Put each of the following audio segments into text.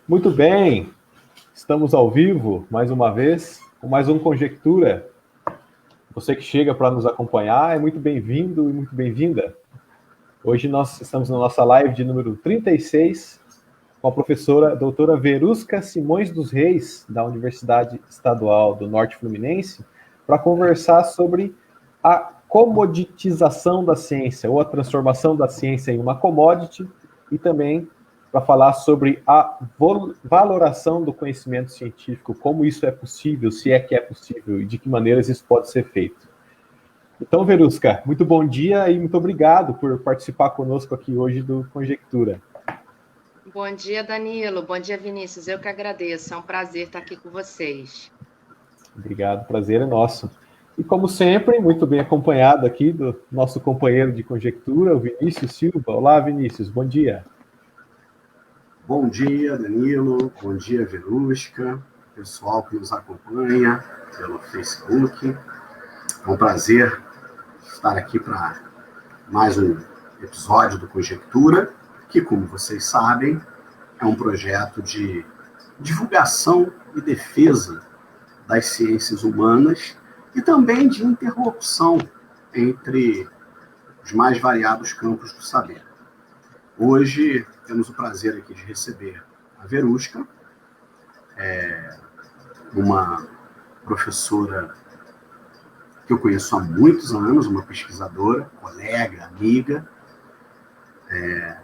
Muito bem, estamos ao vivo mais uma vez, com mais um Conjectura. Você que chega para nos acompanhar é muito bem-vindo e muito bem-vinda. Hoje nós estamos na nossa live de número 36, com a professora doutora Verusca Simões dos Reis, da Universidade Estadual do Norte Fluminense, para conversar sobre a comoditização da ciência, ou a transformação da ciência em uma commodity, e também para falar sobre a valoração do conhecimento científico, como isso é possível, se é que é possível, e de que maneiras isso pode ser feito. Então, Verusca, muito bom dia e muito obrigado por participar conosco aqui hoje do Conjectura. Bom dia, Danilo. Bom dia, Vinícius. Eu que agradeço. É um prazer estar aqui com vocês. Obrigado, prazer é nosso. E como sempre, muito bem acompanhado aqui do nosso companheiro de conjectura, o Vinícius Silva. Olá, Vinícius, bom dia. Bom dia, Danilo. Bom dia, Verusca. Pessoal que nos acompanha pelo Facebook. É um prazer estar aqui para mais um episódio do Conjectura, que, como vocês sabem, é um projeto de divulgação e defesa das ciências humanas e também de interlocução entre os mais variados campos do saber. Hoje temos o prazer aqui de receber a Verusca, uma professora que eu conheço há muitos anos, uma pesquisadora, colega, amiga.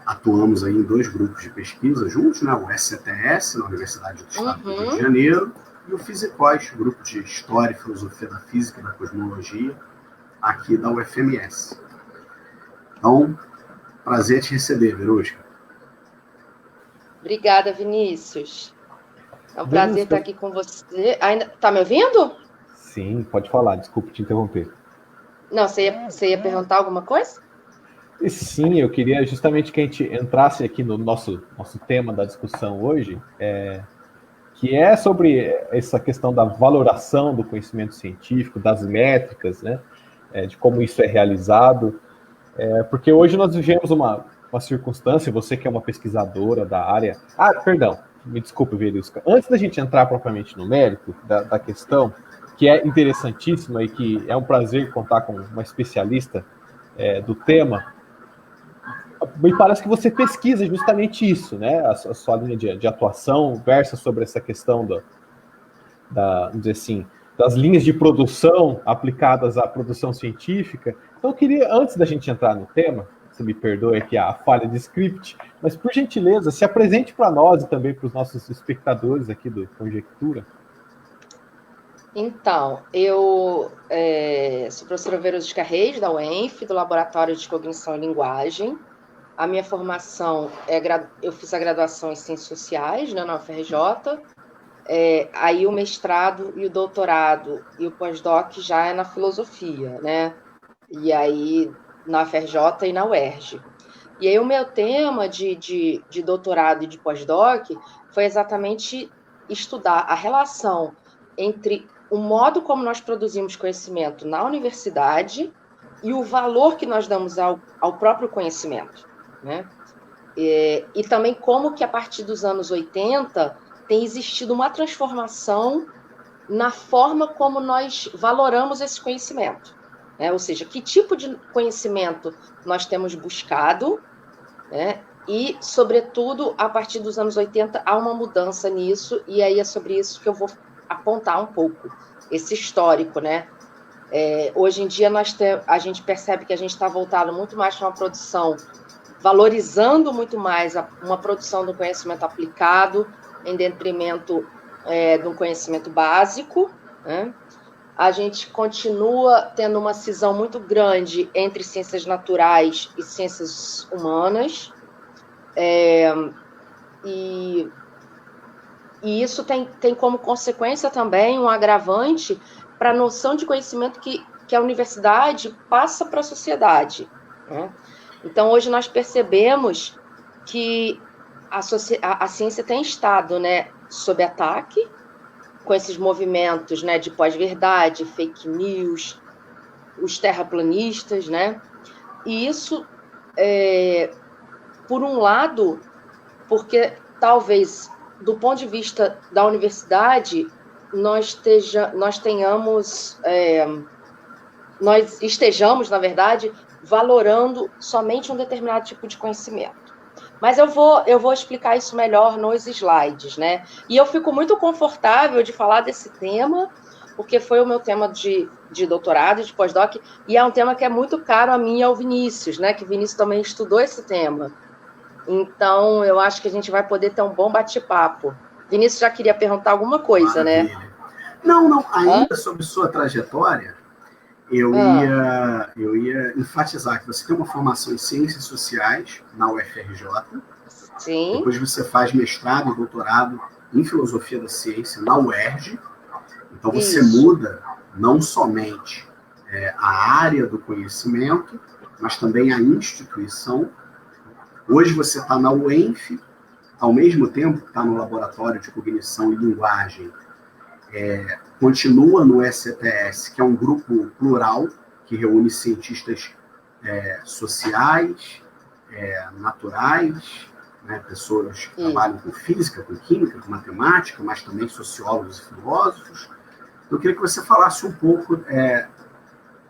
Atuamos aí em 2 grupos de pesquisa juntos, né? O SCTS, na Universidade do Estado do Rio de Janeiro, e o Fisicós, grupo de História e Filosofia da Física e da Cosmologia, aqui da UFMS. Então, prazer te receber, Verusca. Obrigada, Vinícius. É um prazer estar aqui com você. Ainda tá me ouvindo? Sim, pode falar, desculpe te interromper. Não, você ia perguntar alguma coisa? Sim, eu queria justamente que a gente entrasse aqui no nosso tema da discussão hoje, que é sobre essa questão da valoração do conhecimento científico, das métricas, né, de como isso é realizado, porque hoje nós vivemos uma circunstância, você que é uma pesquisadora da área... Perdão, me desculpe, Verusca. Antes da gente entrar propriamente no mérito da questão, que é interessantíssima e que é um prazer contar com uma especialista do tema, me parece que você pesquisa justamente isso, né? A sua linha de atuação versa sobre essa questão vamos dizer assim, das linhas de produção aplicadas à produção científica. Então, eu queria, antes da gente entrar no tema, você me perdoe aqui a falha de script, mas, por gentileza, se apresente para nós e também para os nossos espectadores aqui do Conjectura. Então, eu sou professora Verusca Reis, da UENF, do Laboratório de Cognição e Linguagem. A minha formação, eu fiz a graduação em Ciências Sociais, né, na UFRJ, aí o mestrado e o doutorado e o pós-doc já é na filosofia, né? E aí na UFRJ e na UERJ. E aí o meu tema de doutorado e de pós-doc foi exatamente estudar a relação entre o modo como nós produzimos conhecimento na universidade e o valor que nós damos ao próprio conhecimento, né? E também como que a partir dos anos 80 tem existido uma transformação na forma como nós valoramos esse conhecimento, né? Ou seja, que tipo de conhecimento nós temos buscado, né? E, sobretudo, a partir dos anos 80 há uma mudança nisso, e aí é sobre isso que eu vou apontar um pouco, esse histórico, né? Hoje em dia a gente percebe que a gente está voltado muito mais para uma produção, valorizando muito mais uma produção do conhecimento aplicado, em detrimento do conhecimento básico, né? A gente continua tendo uma cisão muito grande entre ciências naturais e ciências humanas, e isso tem como consequência também um agravante para a noção de conhecimento que a universidade passa para a sociedade, né? Então, hoje nós percebemos que a ciência tem estado, né, sob ataque, com esses movimentos, né, de pós-verdade, fake news, os terraplanistas, né? E isso, por um lado, porque talvez do ponto de vista da universidade, nós estejamos, na verdade, valorando somente um determinado tipo de conhecimento. Mas eu vou explicar isso melhor nos slides, né? E eu fico muito confortável de falar desse tema, porque foi o meu tema de doutorado, de pós-doc, e é um tema que é muito caro a mim e ao Vinícius, né? Que o Vinícius também estudou esse tema. Então, eu acho que a gente vai poder ter um bom bate-papo. Vinícius já queria perguntar alguma coisa, Maravilha. né? Não, ainda sobre sua trajetória, eu ia enfatizar que você tem uma formação em Ciências Sociais na UFRJ. Sim. Depois você faz mestrado e doutorado em Filosofia da Ciência na UERJ. Então você muda não somente a área do conhecimento, mas também a instituição. Hoje você está na UENF, ao mesmo tempo que está no Laboratório de Cognição e Linguagem, continua no SCTS, que é um grupo plural, que reúne cientistas sociais, naturais, né, pessoas que trabalham com física, com química, com matemática, mas também sociólogos e filósofos. Eu queria que você falasse um pouco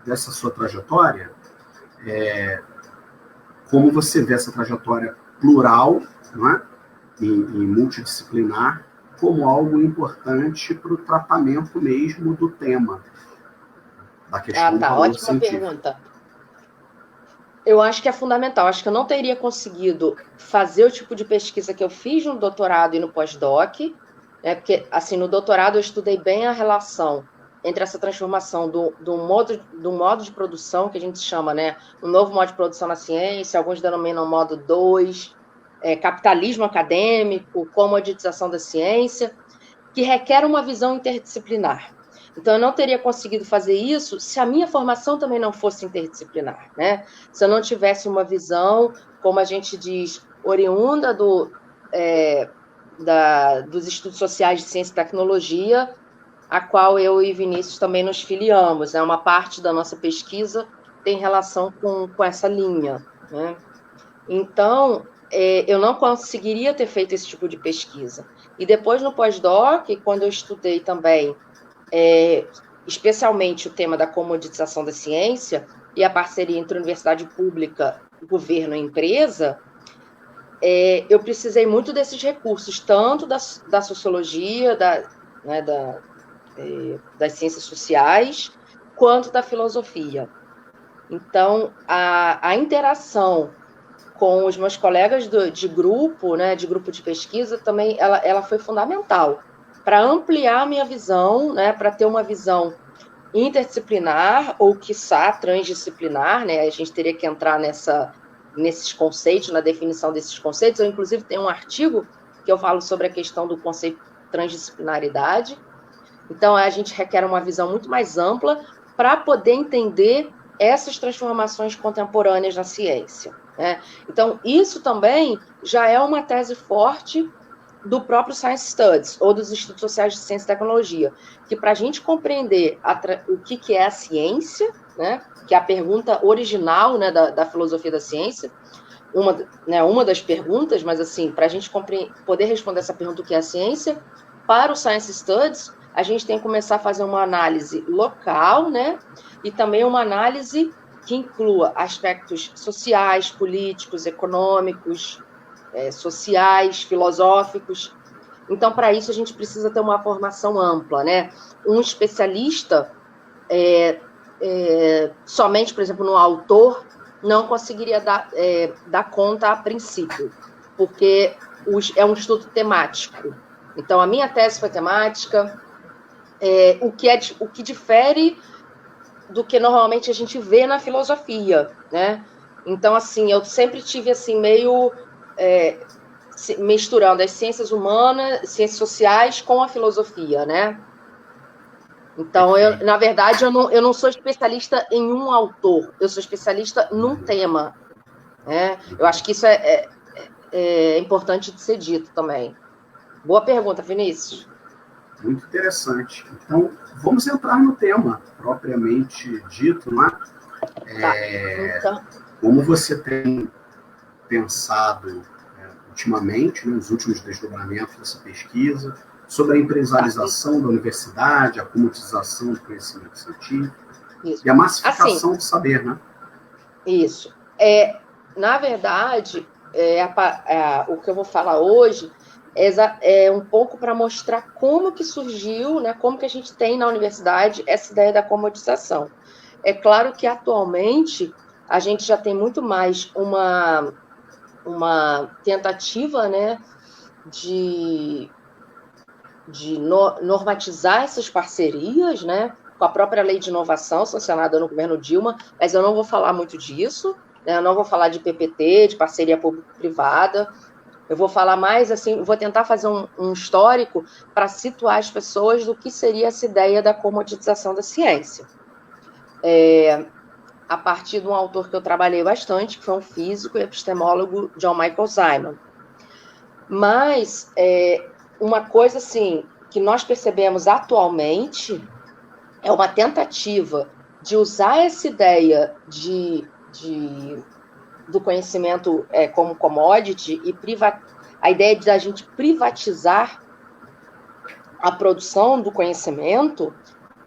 dessa sua trajetória, como você vê essa trajetória plural, não é? e multidisciplinar, como algo importante para o tratamento mesmo do tema, da questão do valor ótima científico. Pergunta. Eu acho que é fundamental. Acho que eu não teria conseguido fazer o tipo de pesquisa que eu fiz no doutorado e no pós-doc, né? Porque, assim, no doutorado eu estudei bem a relação entre essa transformação do modo de produção, que a gente chama, né, um novo modo de produção na ciência, alguns denominam modo 2, capitalismo acadêmico, comoditização da ciência, que requer uma visão interdisciplinar. Então, eu não teria conseguido fazer isso se a minha formação também não fosse interdisciplinar, né? Se eu não tivesse uma visão, como a gente diz, oriunda dos estudos sociais de ciência e tecnologia, a qual eu e Vinícius também nos filiamos, né? Uma parte da nossa pesquisa tem relação com essa linha, né? Então, eu não conseguiria ter feito esse tipo de pesquisa. E depois, no pós-doc, quando eu estudei também, especialmente o tema da comoditização da ciência e a parceria entre universidade pública, governo e empresa, eu precisei muito desses recursos, tanto da sociologia, das ciências sociais, quanto da filosofia. Então, a interação com os meus colegas de grupo, né, de grupo de pesquisa, também ela foi fundamental para ampliar a minha visão, né, para ter uma visão interdisciplinar ou, quiçá, transdisciplinar, né? A gente teria que entrar nesses conceitos, na definição desses conceitos. Eu, inclusive, tenho um artigo que eu falo sobre a questão do conceito de transdisciplinaridade. Então, a gente requer uma visão muito mais ampla para poder entender essas transformações contemporâneas na ciência, né? Então, isso também já é uma tese forte do próprio Science Studies, ou dos Institutos Sociais de Ciência e Tecnologia, que para a gente compreender o que é a ciência, né, que é a pergunta original, né, da filosofia da ciência, uma das perguntas, mas assim, para a gente poder responder essa pergunta, o que é a ciência, para o Science Studies, a gente tem que começar a fazer uma análise local, né, e também uma análise que inclua aspectos sociais, políticos, econômicos, sociais, filosóficos. Então, para isso, a gente precisa ter uma formação ampla, né? Um especialista, somente, por exemplo, no autor, não conseguiria dar conta a princípio, porque é um estudo temático. Então, a minha tese foi temática, o que difere do que normalmente a gente vê na filosofia, né? Então, assim, eu sempre tive, assim, meio misturando as ciências humanas, ciências sociais com a filosofia, né? Então, na verdade, eu não sou especialista em um autor, eu sou especialista num tema, né? Eu acho que isso é importante de ser dito também. Boa pergunta, Vinícius. Muito interessante. Então, vamos entrar no tema propriamente dito, né? Então. Como você tem pensado ultimamente, né, os últimos desdobramentos dessa pesquisa, sobre a empresarização da universidade, a comutização do conhecimento científico e a massificação do saber, né? Isso. Na verdade, o que eu vou falar hoje é um pouco para mostrar como que surgiu, né, como que a gente tem na universidade essa ideia da comodização. É claro que, atualmente, a gente já tem muito mais uma tentativa, né, de normatizar essas parcerias, né, com a própria lei de inovação sancionada no governo Dilma, mas eu não vou falar muito disso, né, eu não vou falar de PPT, de parceria público-privada, eu vou falar mais, assim, vou tentar fazer um histórico para situar as pessoas do que seria essa ideia da comoditização da ciência. A partir de um autor que eu trabalhei bastante, que foi um físico e epistemólogo, John Michael Simon. Mas uma coisa assim que nós percebemos atualmente é uma tentativa de usar essa ideia do conhecimento como commodity e a ideia de a gente privatizar a produção do conhecimento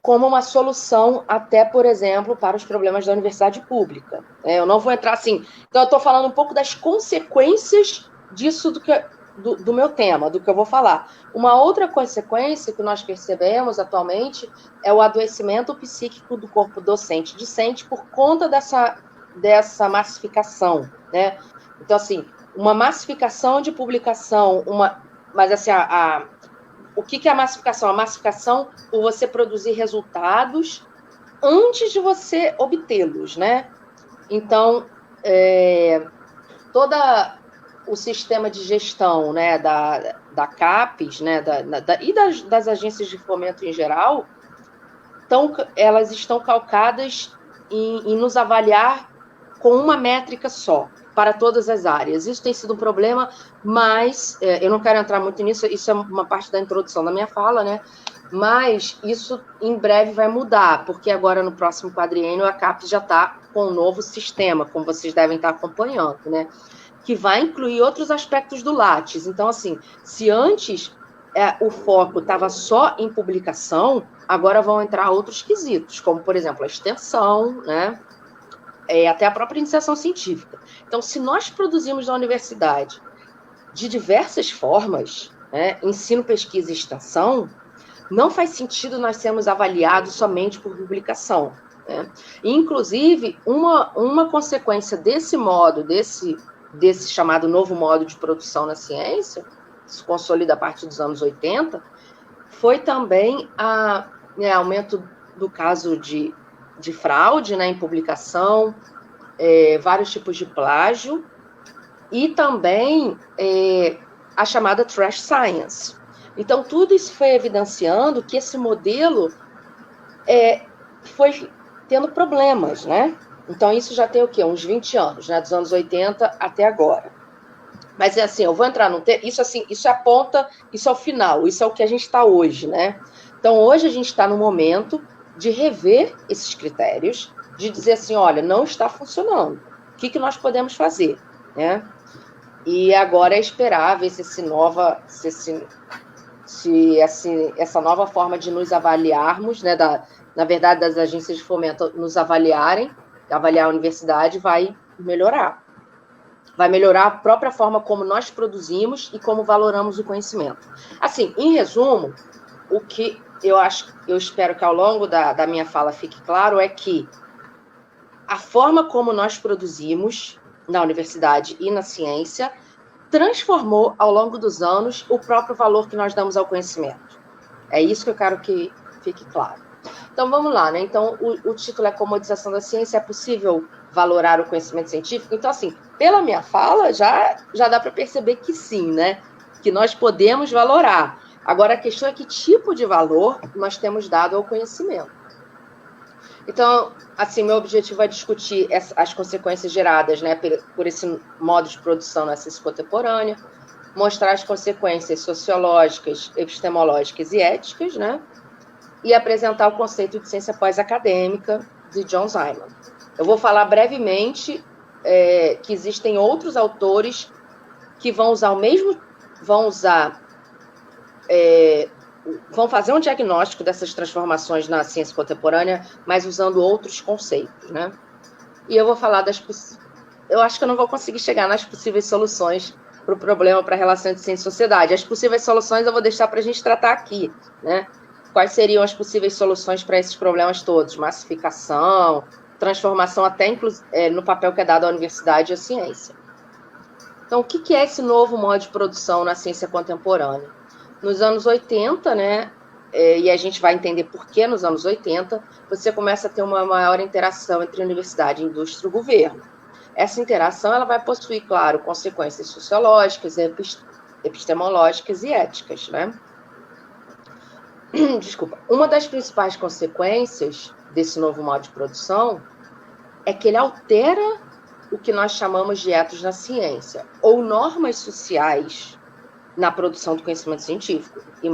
como uma solução até, por exemplo, para os problemas da universidade pública. Eu não vou entrar assim... Então, eu estou falando um pouco das consequências disso do meu tema, do que eu vou falar. Uma outra consequência que nós percebemos atualmente é o adoecimento psíquico do corpo docente-discente por conta dessa massificação, né? Então, assim, uma massificação de publicação, mas assim, o que é a massificação? A massificação por você produzir resultados antes de você obtê-los, né? Então, todo o sistema de gestão, né, da CAPES, né, e das agências de fomento em geral, elas estão calcadas em nos avaliar com uma métrica só, para todas as áreas. Isso tem sido um problema, mas eu não quero entrar muito nisso, isso é uma parte da introdução da minha fala, né? Mas isso em breve vai mudar, porque agora no próximo quadriênio a CAPES já está com um novo sistema, como vocês devem estar acompanhando, né? Que vai incluir outros aspectos do Lattes. Então, assim, se antes o foco estava só em publicação, agora vão entrar outros quesitos, como, por exemplo, a extensão, né? Até a própria iniciação científica. Então, se nós produzimos na universidade de diversas formas, né, ensino, pesquisa e extensão, não faz sentido nós sermos avaliados somente por publicação, né? Inclusive, uma consequência desse modo, desse chamado novo modo de produção na ciência, se consolida a partir dos anos 80, foi também aumento do caso de fraude, né, em publicação, vários tipos de plágio, e também a chamada trash science. Então, tudo isso foi evidenciando que esse modelo foi tendo problemas, né? Então, isso já tem o quê? Uns 20 anos, né? Dos anos 80 até agora. Mas, assim, eu vou entrar isso, assim, isso é a ponta, isso é o final, isso é o que a gente está hoje, né? Então, hoje a gente está no momento de rever esses critérios, de dizer assim, olha, não está funcionando. O que nós podemos fazer, né? E agora é esperar ver se essa nova forma de nos avaliarmos, né, na verdade, das agências de fomento nos avaliar a universidade, vai melhorar. Vai melhorar a própria forma como nós produzimos e como valoramos o conhecimento. Assim, em resumo, o que eu espero que ao longo da minha fala fique claro é que a forma como nós produzimos na universidade e na ciência transformou ao longo dos anos o próprio valor que nós damos ao conhecimento. É isso que eu quero que fique claro. Então, vamos lá, né? Então, o título é Comodização da Ciência, é possível valorar o conhecimento científico? Então, assim, pela minha fala, já dá para perceber que sim, né? Que nós podemos valorar. Agora, a questão é que tipo de valor nós temos dado ao conhecimento. Então, assim, meu objetivo é discutir as consequências geradas, né, por esse modo de produção na ciência contemporânea, mostrar as consequências sociológicas, epistemológicas e éticas, né, e apresentar o conceito de ciência pós-acadêmica de John Simon. Eu vou falar brevemente que existem outros autores que vão fazer um diagnóstico dessas transformações na ciência contemporânea, mas usando outros conceitos, né? E eu vou falar eu acho que eu não vou conseguir chegar nas possíveis soluções para o problema, para a relação entre ciência e sociedade. As possíveis soluções eu vou deixar para a gente tratar aqui, né? Quais seriam as possíveis soluções para esses problemas todos? Massificação, transformação até no papel que é dado à universidade e à ciência. Então, o que é esse novo modo de produção na ciência contemporânea? Nos anos 80, né, e a gente vai entender por que nos anos 80, você começa a ter uma maior interação entre universidade, indústria e governo. Essa interação ela vai possuir, claro, consequências sociológicas, epistemológicas e éticas, né? Desculpa. Uma das principais consequências desse novo modo de produção é que ele altera o que nós chamamos de etos na ciência, ou normas sociais na produção do conhecimento científico. E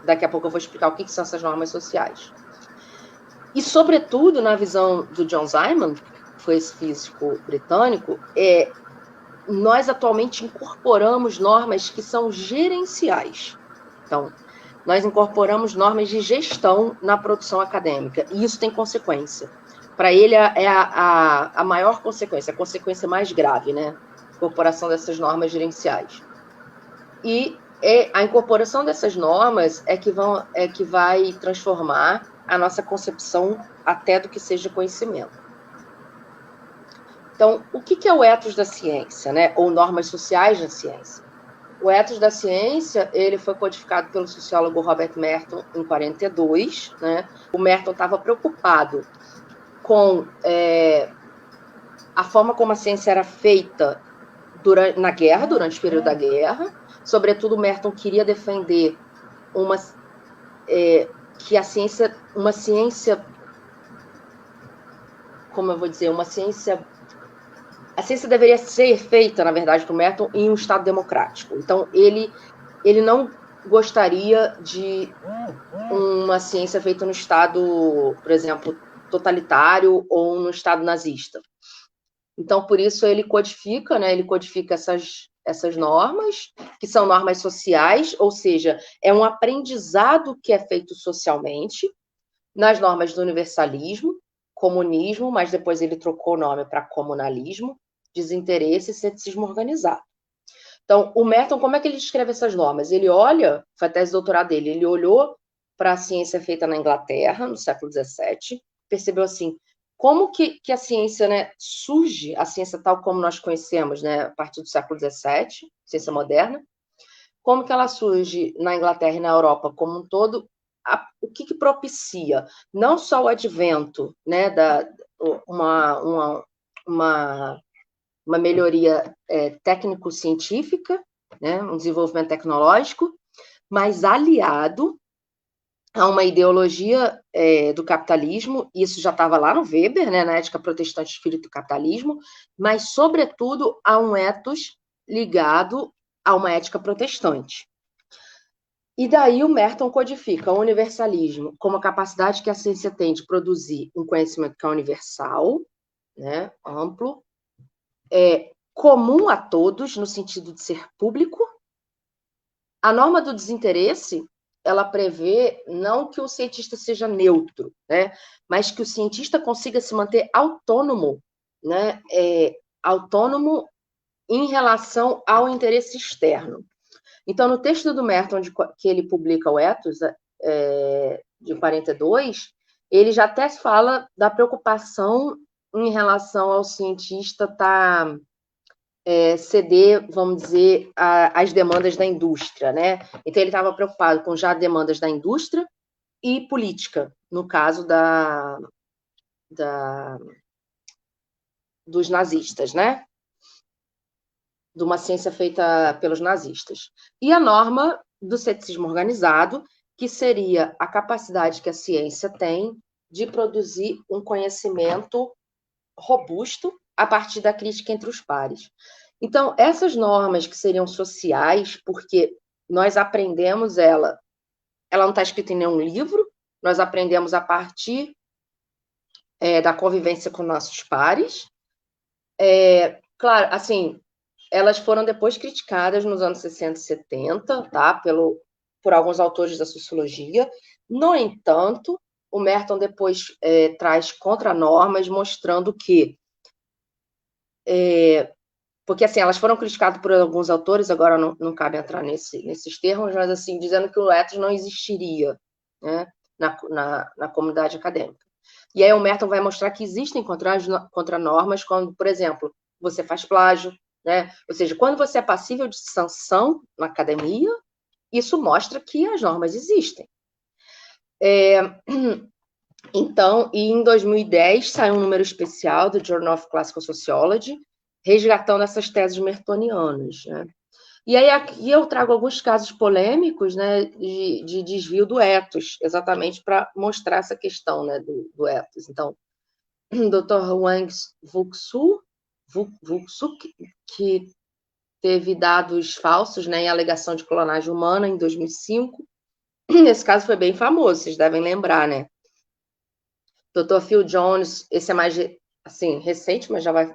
daqui a pouco eu vou explicar o que são essas normas sociais. E, sobretudo, na visão do John Simon, que foi esse físico britânico, nós atualmente incorporamos normas que são gerenciais. Então, nós incorporamos normas de gestão na produção acadêmica, e isso tem consequência. Para ele, é a maior consequência, a consequência mais grave, né? A incorporação dessas normas gerenciais. E a incorporação dessas normas é que vai transformar a nossa concepção até do que seja conhecimento. Então, o que é o ethos da ciência, né? Ou normas sociais da ciência? O ethos da ciência, ele foi codificado pelo sociólogo Robert Merton em 1942, né? O Merton estava preocupado com a forma como a ciência era feita durante o período da guerra. Sobretudo, o Merton queria defender que a ciência, como eu vou dizer, a ciência deveria ser feita, na verdade, por Merton, em um Estado democrático. Então, ele não gostaria de uma ciência feita no Estado, por exemplo, totalitário ou no Estado nazista. Então, por isso, ele codifica, né? Ele codifica essas normas, que são normas sociais, ou seja, é um aprendizado que é feito socialmente, nas normas do universalismo, comunismo, mas depois ele trocou o nome para comunalismo, desinteresse e ceticismo organizado. Então, o Merton, como é que ele descreve essas normas? Ele olha, foi a tese de doutorado dele, ele olhou para a ciência feita na Inglaterra, no século XVII, percebeu assim, como que a ciência, né, surge, a ciência tal como nós conhecemos, né, a partir do século XVII, ciência moderna, como que ela surge na Inglaterra e na Europa como um todo, o que propicia não só o advento, né, uma melhoria técnico-científica, né, um desenvolvimento tecnológico, mas aliado a uma ideologia do capitalismo, isso já estava lá no Weber, né, na Ética Protestante Espírito do Capitalismo, mas, sobretudo, a um ethos ligado a uma ética protestante. E daí o Merton codifica o universalismo como a capacidade que a ciência tem de produzir um conhecimento que é universal, né, amplo, comum a todos, no sentido de ser público. A norma do desinteresse, ela prevê não que o cientista seja neutro, né, mas que o cientista consiga se manter autônomo, né, autônomo em relação ao interesse externo. Então, no texto do Merton, que ele publica o Ethos, de 42, ele já até fala da preocupação em relação ao cientista ceder, vamos dizer, às demandas da indústria, né? Então, ele estava preocupado com já demandas da indústria e política, no caso dos nazistas, né? De uma ciência feita pelos nazistas. E a norma do ceticismo organizado, que seria a capacidade que a ciência tem de produzir um conhecimento robusto a partir da crítica entre os pares. Então, essas normas que seriam sociais, porque nós aprendemos ela não está escrita em nenhum livro, nós aprendemos a partir da convivência com nossos pares. Claro, assim, elas foram depois criticadas nos anos 60 e 70, tá? Por alguns autores da sociologia. No entanto, o Merton depois traz contranormas mostrando que... porque, assim, elas foram criticadas por alguns autores, agora não cabe entrar nesses termos, mas, assim, dizendo que o ethos não existiria, né, na comunidade acadêmica. E aí o Merton vai mostrar que existem contranormas quando, por exemplo, você faz plágio, né? Ou seja, quando você é passível de sanção na academia, isso mostra que as normas existem. Então, e em 2010, saiu um número especial do Journal of Classical Sociology, resgatando essas teses mertonianas, né? E aí aqui eu trago alguns casos polêmicos, né, de desvio do ethos, exatamente para mostrar essa questão, né, do ethos. Então, o Dr. Wang Vuxu, que teve dados falsos, né, em alegação de clonagem humana em 2005. Esse caso foi bem famoso, vocês devem lembrar, né? Dr. Phil Jones, esse é mais, assim, recente, mas já vai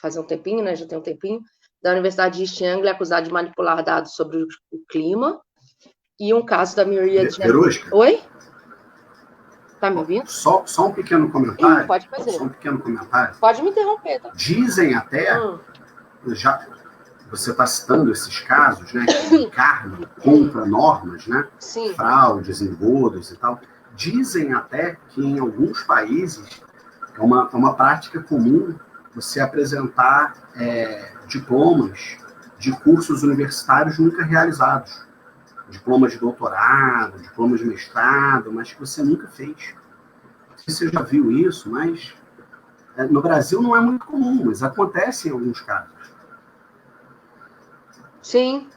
fazer um tempinho, né? Já tem um tempinho, da Universidade de East Anglia, acusado de manipular dados sobre o clima. E um caso da Myriad... Verusca? Oi? Tá me ouvindo? Só um pequeno comentário. Pode fazer. Só um pequeno comentário. Pode me interromper, tá? Dizem até, já você está citando esses casos, né, que encarnam contra normas, né? Sim. Fraudes, engodos e tal. Dizem até que em alguns países é uma prática comum você apresentar diplomas de cursos universitários nunca realizados. Diplomas de doutorado, diplomas de mestrado, mas que você nunca fez. Não sei se você já viu isso, mas no Brasil não é muito comum, mas acontece em alguns casos. Sim.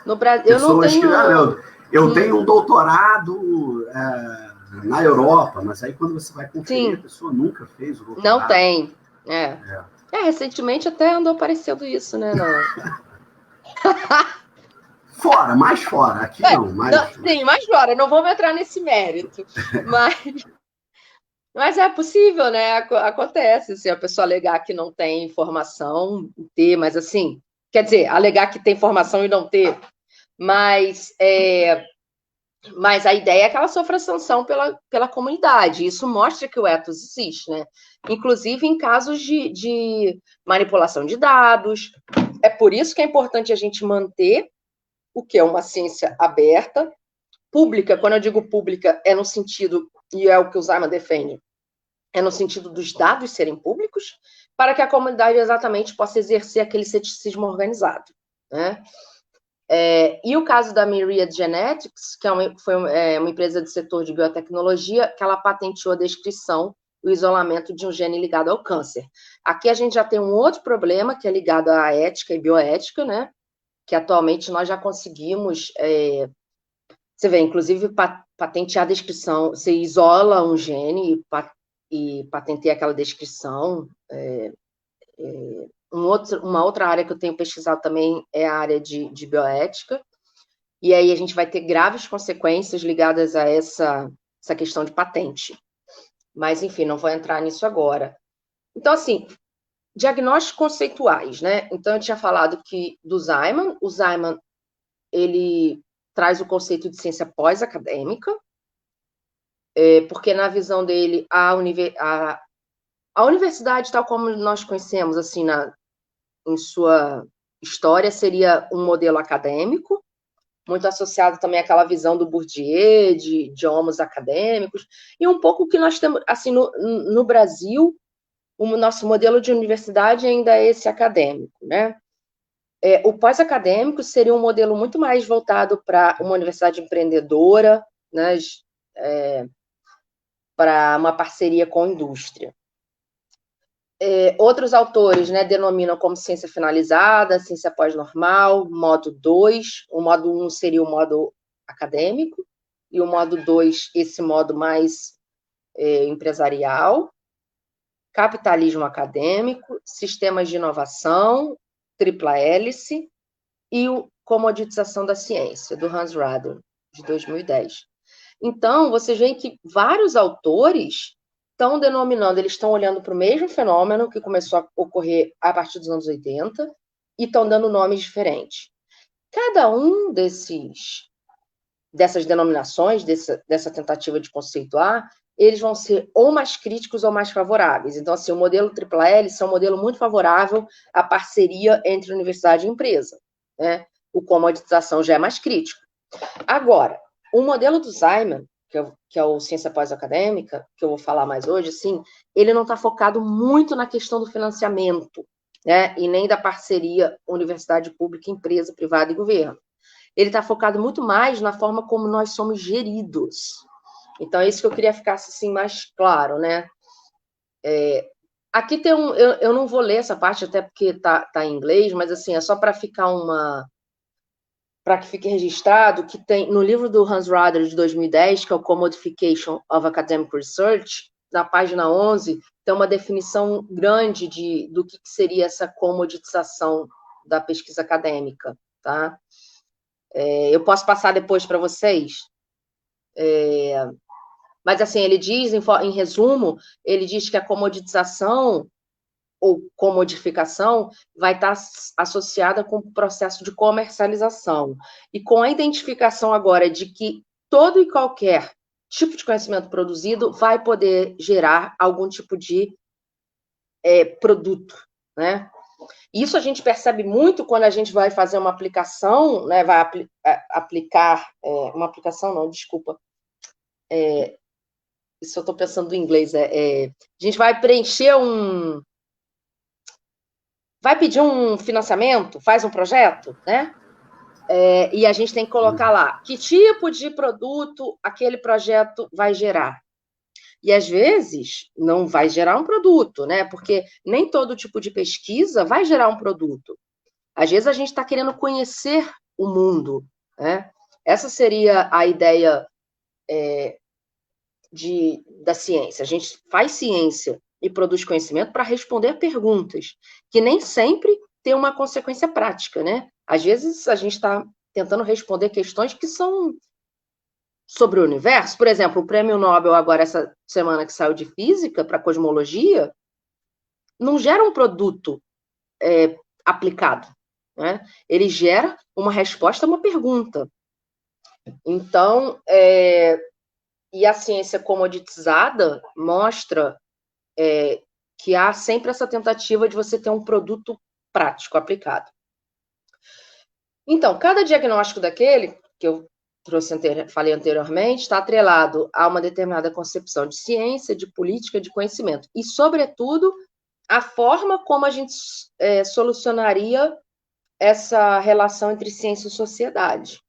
No Brasil, eu não tenho... Eu tenho um doutorado na Europa, mas aí quando você vai conferir, a pessoa nunca fez o doutorado. Não tem. Recentemente até andou aparecendo isso, né? Mais fora. Aqui não. Sim, mais fora. Não vamos entrar nesse mérito. Mas é possível, né? Acontece, se a pessoa alegar que não tem informação, ter, mas assim... Quer dizer, alegar que tem informação e não ter... Mas a ideia é que ela sofra sanção pela comunidade. Isso mostra que o ethos existe, né? Inclusive em casos de manipulação de dados. É por isso que é importante a gente manter o que é uma ciência aberta, pública. Quando eu digo pública, é no sentido, e é o que o Zaiman defende, é no sentido dos dados serem públicos, para que a comunidade exatamente possa exercer aquele ceticismo organizado, né? E o caso da Myriad Genetics, que foi uma empresa do setor de biotecnologia, que ela patenteou a descrição do isolamento de um gene ligado ao câncer. Aqui a gente já tem um outro problema, que é ligado à ética e bioética, né? Que atualmente nós já conseguimos... você vê, inclusive, patentear a descrição, você isola um gene e patenteia aquela descrição... Uma outra área que eu tenho pesquisado também é a área de bioética, e aí a gente vai ter graves consequências ligadas a essa questão de patente. Mas, enfim, não vou entrar nisso agora. Então, assim, diagnósticos conceituais, né? Então, eu tinha falado do Zaiman. O Zaiman, ele traz o conceito de ciência pós-acadêmica, porque, na visão dele, a universidade, tal como nós conhecemos, assim, em sua história, seria um modelo acadêmico, muito associado também àquela visão do Bourdieu, de homos acadêmicos, e um pouco o que nós temos, assim, no Brasil, o nosso modelo de universidade ainda é esse acadêmico, né? O pós-acadêmico seria um modelo muito mais voltado para uma universidade empreendedora, né? Para uma parceria com a indústria. Outros autores, né, denominam como ciência finalizada, ciência pós-normal, modo 2. O modo 1 seria o modo acadêmico, e o modo 2, esse modo mais empresarial. Capitalismo acadêmico, sistemas de inovação, tripla hélice, e a comoditização da ciência, do Hans Radon, de 2010. Então, vocês veem que vários autores estão denominando, eles estão olhando para o mesmo fenômeno que começou a ocorrer a partir dos anos 80 e estão dando nomes diferentes. Cada um dessas denominações, dessa tentativa de conceituar, eles vão ser ou mais críticos ou mais favoráveis. Então, assim, o modelo AAA é um modelo muito favorável à parceria entre universidade e empresa, né? O comoditização já é mais crítico. Agora, o modelo do Simon, que é o Ciência Pós-Acadêmica, que eu vou falar mais hoje, assim, ele não está focado muito na questão do financiamento, né? E nem da parceria universidade pública, empresa, privada e governo. Ele está focado muito mais na forma como nós somos geridos. Então, é isso que eu queria ficar assim, mais claro, né? Aqui tem eu não vou ler essa parte, até porque tá em inglês, mas assim, é só para ficar para que fique registrado que tem no livro do Hans Rader de 2010, que é o Commodification of Academic Research, na página 11, tem uma definição grande do que seria essa comoditização da pesquisa acadêmica, tá? Eu posso passar depois para vocês. Mas, assim, ele diz, em resumo, ele diz que a comoditização ou comodificação vai estar associada com o processo de comercialização. E com a identificação agora de que todo e qualquer tipo de conhecimento produzido vai poder gerar algum tipo de produto, né? Isso a gente percebe muito quando a gente vai fazer uma aplicação, né? Vai aplicar uma aplicação, não, desculpa. Isso eu estou pensando em inglês. A gente vai preencher vai pedir um financiamento, faz um projeto, né? E a gente tem que colocar lá que tipo de produto aquele projeto vai gerar. E, às vezes, não vai gerar um produto, né? Porque nem todo tipo de pesquisa vai gerar um produto. Às vezes, a gente está querendo conhecer o mundo, né? Essa seria a ideia da ciência. A gente faz ciência e produz conhecimento para responder a perguntas, que nem sempre tem uma consequência prática, né? Às vezes, a gente está tentando responder questões que são sobre o universo. Por exemplo, o prêmio Nobel agora, essa semana que saiu de física, para cosmologia, não gera um produto aplicado, né? Ele gera uma resposta a uma pergunta. Então, e a ciência comoditizada mostra que há sempre essa tentativa de você ter um produto prático aplicado. Então, cada diagnóstico daquele, que eu falei anteriormente, está atrelado a uma determinada concepção de ciência, de política, de conhecimento. E, sobretudo, a forma como a gente solucionaria essa relação entre ciência e sociedade.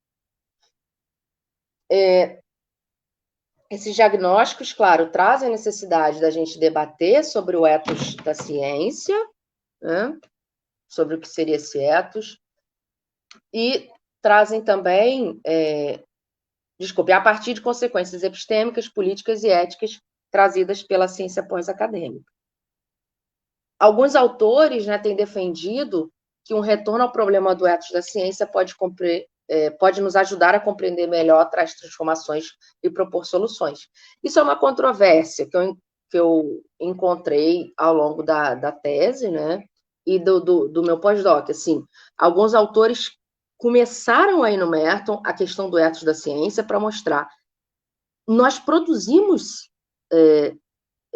Esses diagnósticos, claro, trazem a necessidade da gente debater sobre o ethos da ciência, né? Sobre o que seria esse ethos, e trazem também, a partir de consequências epistêmicas, políticas e éticas trazidas pela ciência pós-acadêmica. Alguns autores, né, têm defendido que um retorno ao problema do ethos da ciência pode nos ajudar a compreender melhor as transformações e propor soluções. Isso é uma controvérsia que eu encontrei ao longo da tese, né, e do meu pós-doc. Assim, alguns autores começaram aí no Merton a questão do ethos da ciência para mostrar nós produzimos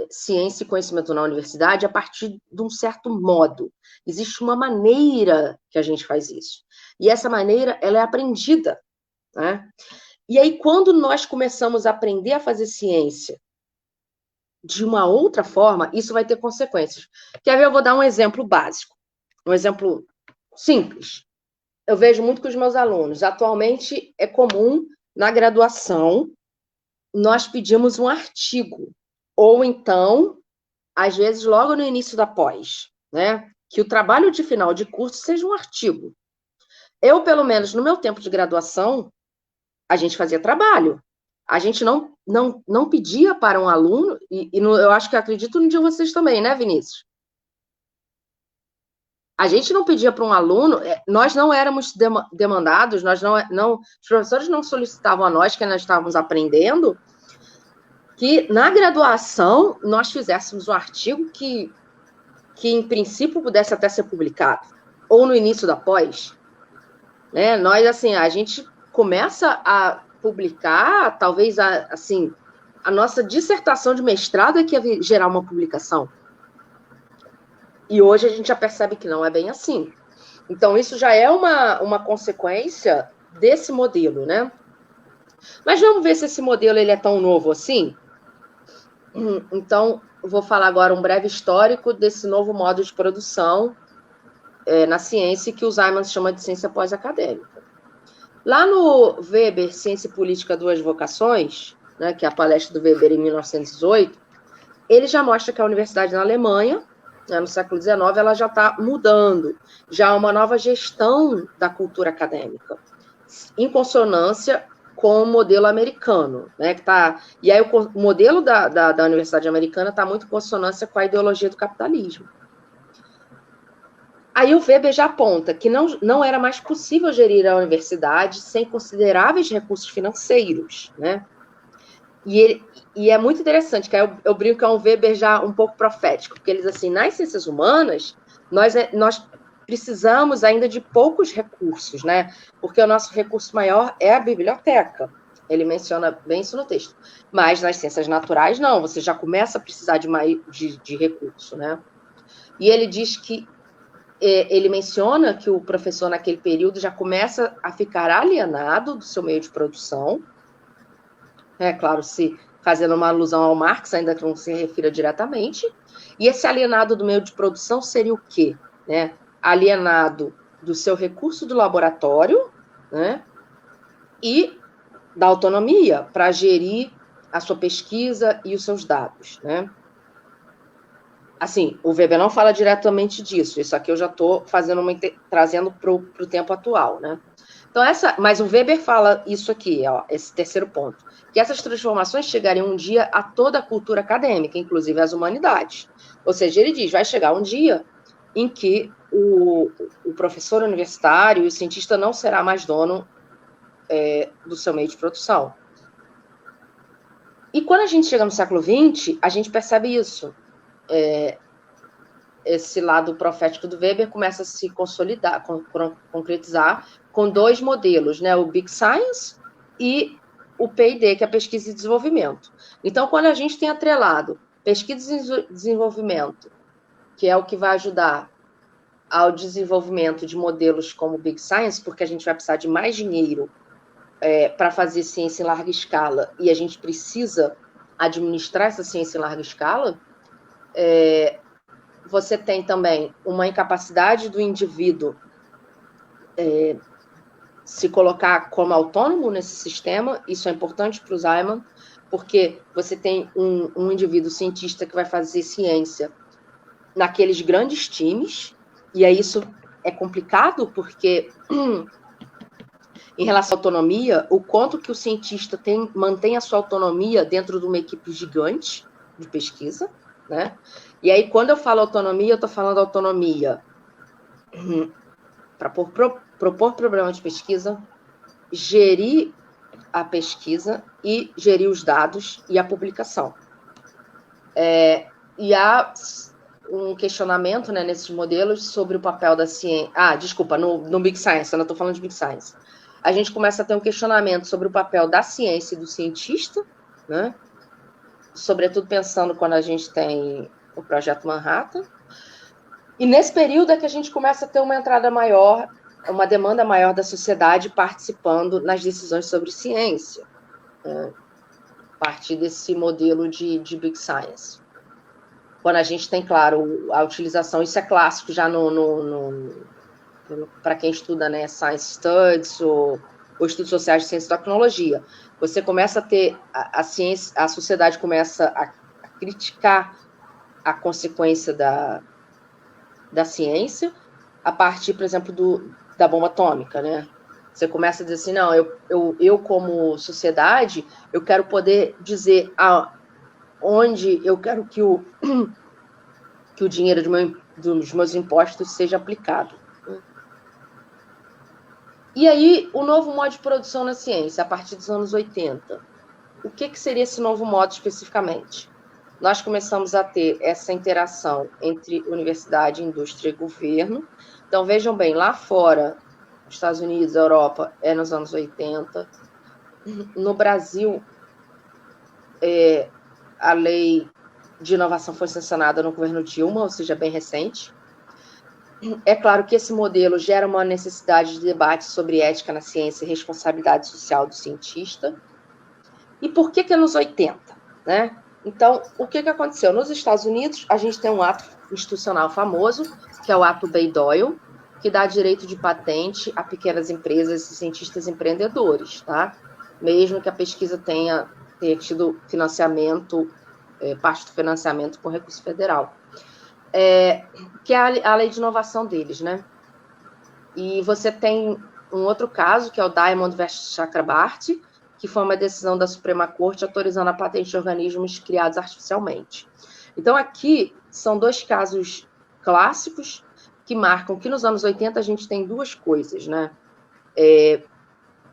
ciência e conhecimento na universidade a partir de um certo modo. Existe uma maneira que a gente faz isso. E essa maneira, ela é aprendida, né? E aí, quando nós começamos a aprender a fazer ciência de uma outra forma, isso vai ter consequências. Quer ver? Eu vou dar um exemplo básico. Um exemplo simples. Eu vejo muito com os meus alunos. Atualmente, é comum, na graduação, nós pedimos um artigo. Ou então, às vezes, logo no início da pós, né? Que o trabalho de final de curso seja um artigo. Eu, pelo menos, no meu tempo de graduação, a gente fazia trabalho. A gente não pedia para um aluno, eu acho que acredito no de vocês também, né, Vinícius? A gente não pedia para um aluno, nós não éramos demandados, os professores não solicitavam a nós, que nós estávamos aprendendo, que na graduação nós fizéssemos um artigo que em princípio pudesse até ser publicado, ou no início da pós, né? Nós, assim, a gente começa a publicar, talvez, assim, a nossa dissertação de mestrado é que ia gerar uma publicação. E hoje a gente já percebe que não é bem assim. Então, isso já é uma consequência desse modelo, né? Mas vamos ver se esse modelo ele é tão novo assim. Então, eu vou falar agora um breve histórico desse novo modo de produção na ciência, que o Simons chama de ciência pós-acadêmica. Lá no Weber, Ciência e Política, Duas Vocações, né, que é a palestra do Weber em 1918, ele já mostra que a universidade na Alemanha, né, no século XIX, ela já está mudando, já há uma nova gestão da cultura acadêmica, em consonância com o modelo americano, né, que tá, e aí o modelo da universidade americana está muito em consonância com a ideologia do capitalismo. Aí o Weber já aponta que não era mais possível gerir a universidade sem consideráveis recursos financeiros, né? E é muito interessante, que eu brinco que é um Weber já um pouco profético, porque ele diz assim, nas ciências humanas, nós precisamos ainda de poucos recursos, né? Porque o nosso recurso maior é a biblioteca. Ele menciona bem isso no texto. Mas nas ciências naturais, não, você já começa a precisar de recurso, né? E ele diz que ele menciona que o professor, naquele período, já começa a ficar alienado do seu meio de produção. É claro, se fazendo uma alusão ao Marx, ainda que não se refira diretamente. E esse alienado do meio de produção seria o quê? Né? Alienado do seu recurso do laboratório, né? E da autonomia para gerir a sua pesquisa e os seus dados, né? Assim, o Weber não fala diretamente disso, isso aqui eu já estou trazendo para o tempo atual, né? Então, mas o Weber fala isso aqui, ó, esse terceiro ponto, que essas transformações chegariam um dia a toda a cultura acadêmica, inclusive as humanidades. Ou seja, ele diz, vai chegar um dia em que o professor universitário e o cientista não será mais dono do seu meio de produção. E quando a gente chega no século XX, a gente percebe isso. Esse lado profético do Weber começa a se consolidar, concretizar com dois modelos, né? O Big Science e o P&D, que é pesquisa e desenvolvimento. Então, quando a gente tem atrelado pesquisa e desenvolvimento, que é o que vai ajudar ao desenvolvimento de modelos como o Big Science, porque a gente vai precisar de mais dinheiro para fazer ciência em larga escala, e a gente precisa administrar essa ciência em larga escala, você tem também uma incapacidade do indivíduo se colocar como autônomo nesse sistema. Isso é importante para o Simon, porque você tem um indivíduo cientista que vai fazer ciência naqueles grandes times, e aí isso é complicado, porque em relação à autonomia, o quanto que o cientista mantém a sua autonomia dentro de uma equipe gigante de pesquisa, né? E aí, quando eu falo autonomia, eu estou falando autonomia para propor problema de pesquisa, gerir a pesquisa e gerir os dados e a publicação. E há um questionamento, né, nesses modelos sobre o papel da ciência. Desculpa, no Big Science, eu não estou falando de Big Science. A gente começa a ter um questionamento sobre o papel da ciência e do cientista, né? Sobretudo pensando quando a gente tem o Projeto Manhattan. E nesse período é que a gente começa a ter uma entrada maior, uma demanda maior da sociedade participando nas decisões sobre ciência, né? A partir desse modelo de Big Science. Quando a gente tem, claro, a utilização, isso é clássico já para quem estuda, né, Science Studies ou Estudos Sociais de Ciência e Tecnologia. Você começa a ter a ciência, a sociedade começa a criticar a consequência da ciência a partir, por exemplo, da bomba atômica, né? Você começa a dizer assim, não, eu como sociedade, eu quero poder dizer onde eu quero que o dinheiro dos meus impostos seja aplicado. E aí, o novo modo de produção na ciência, a partir dos anos 80. o que seria esse novo modo especificamente? Nós começamos a ter essa interação entre universidade, indústria e governo. Então, vejam bem, lá fora, Estados Unidos, Europa, é nos anos 80. No Brasil, a lei de inovação foi sancionada no governo Dilma, ou seja, bem recente. É claro que esse modelo gera uma necessidade de debate sobre ética na ciência e responsabilidade social do cientista. E por que é nos 80, né? Então, o que aconteceu? Nos Estados Unidos, a gente tem um ato institucional famoso, que é o Ato Bayh-Dole, que dá direito de patente a pequenas empresas e cientistas empreendedores, tá? Mesmo que a pesquisa tenha tido financiamento, parte do financiamento com recurso federal. Que é a lei de inovação deles, né? E você tem um outro caso, que é o Diamond versus Chakrabarty, que foi uma decisão da Suprema Corte autorizando a patente de organismos criados artificialmente. Então, aqui são dois casos clássicos que marcam que nos anos 80 a gente tem duas coisas, né?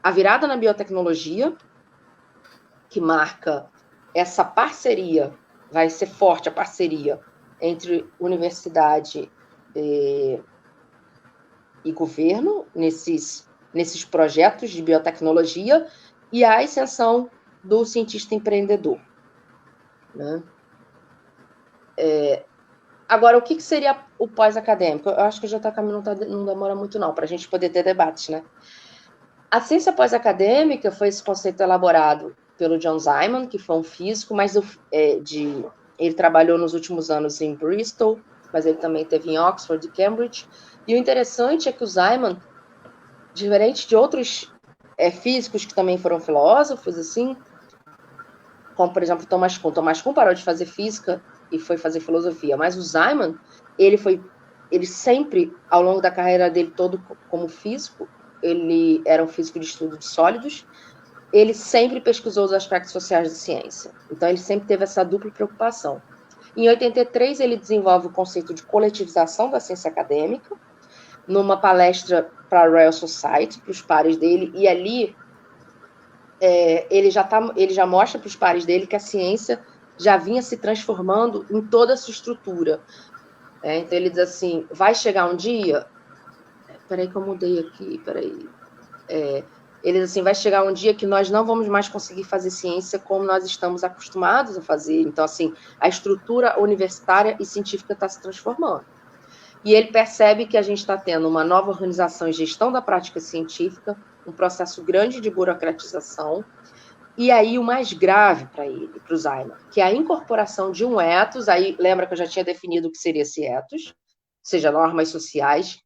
A virada na biotecnologia, que marca essa parceria, vai ser forte a parceria entre universidade e governo nesses projetos de biotecnologia, e a ascensão do cientista empreendedor, né? Agora, o que seria o pós-acadêmico? Eu acho que o JK não demora muito, não, para a gente poder ter debates, né? A ciência pós-acadêmica foi esse conceito elaborado pelo John Simon, que foi um físico, mas ele trabalhou nos últimos anos em Bristol, mas ele também teve em Oxford e Cambridge. E o interessante é que o Simon, diferente de outros físicos que também foram filósofos, assim, como, por exemplo, Thomas Kuhn. Thomas Kuhn parou de fazer física e foi fazer filosofia, mas o Simon, ele sempre, ao longo da carreira dele todo como físico, ele era um físico de estudo de sólidos, ele sempre pesquisou os aspectos sociais da ciência. Então, ele sempre teve essa dupla preocupação. Em 83, ele desenvolve o conceito de coletivização da ciência acadêmica, numa palestra para a Royal Society, para os pares dele, e ali ele já mostra para os pares dele que a ciência já vinha se transformando em toda a sua estrutura. Então, ele diz assim, vai chegar um dia... Peraí que eu mudei aqui, ele diz assim, vai chegar um dia que nós não vamos mais conseguir fazer ciência como nós estamos acostumados a fazer. Então, assim, a estrutura universitária e científica está se transformando. E ele percebe que a gente está tendo uma nova organização e gestão da prática científica, um processo grande de burocratização, e aí o mais grave para ele, para o Simon, que é a incorporação de um ethos, aí lembra que eu já tinha definido o que seria esse ethos, ou seja, normas sociais,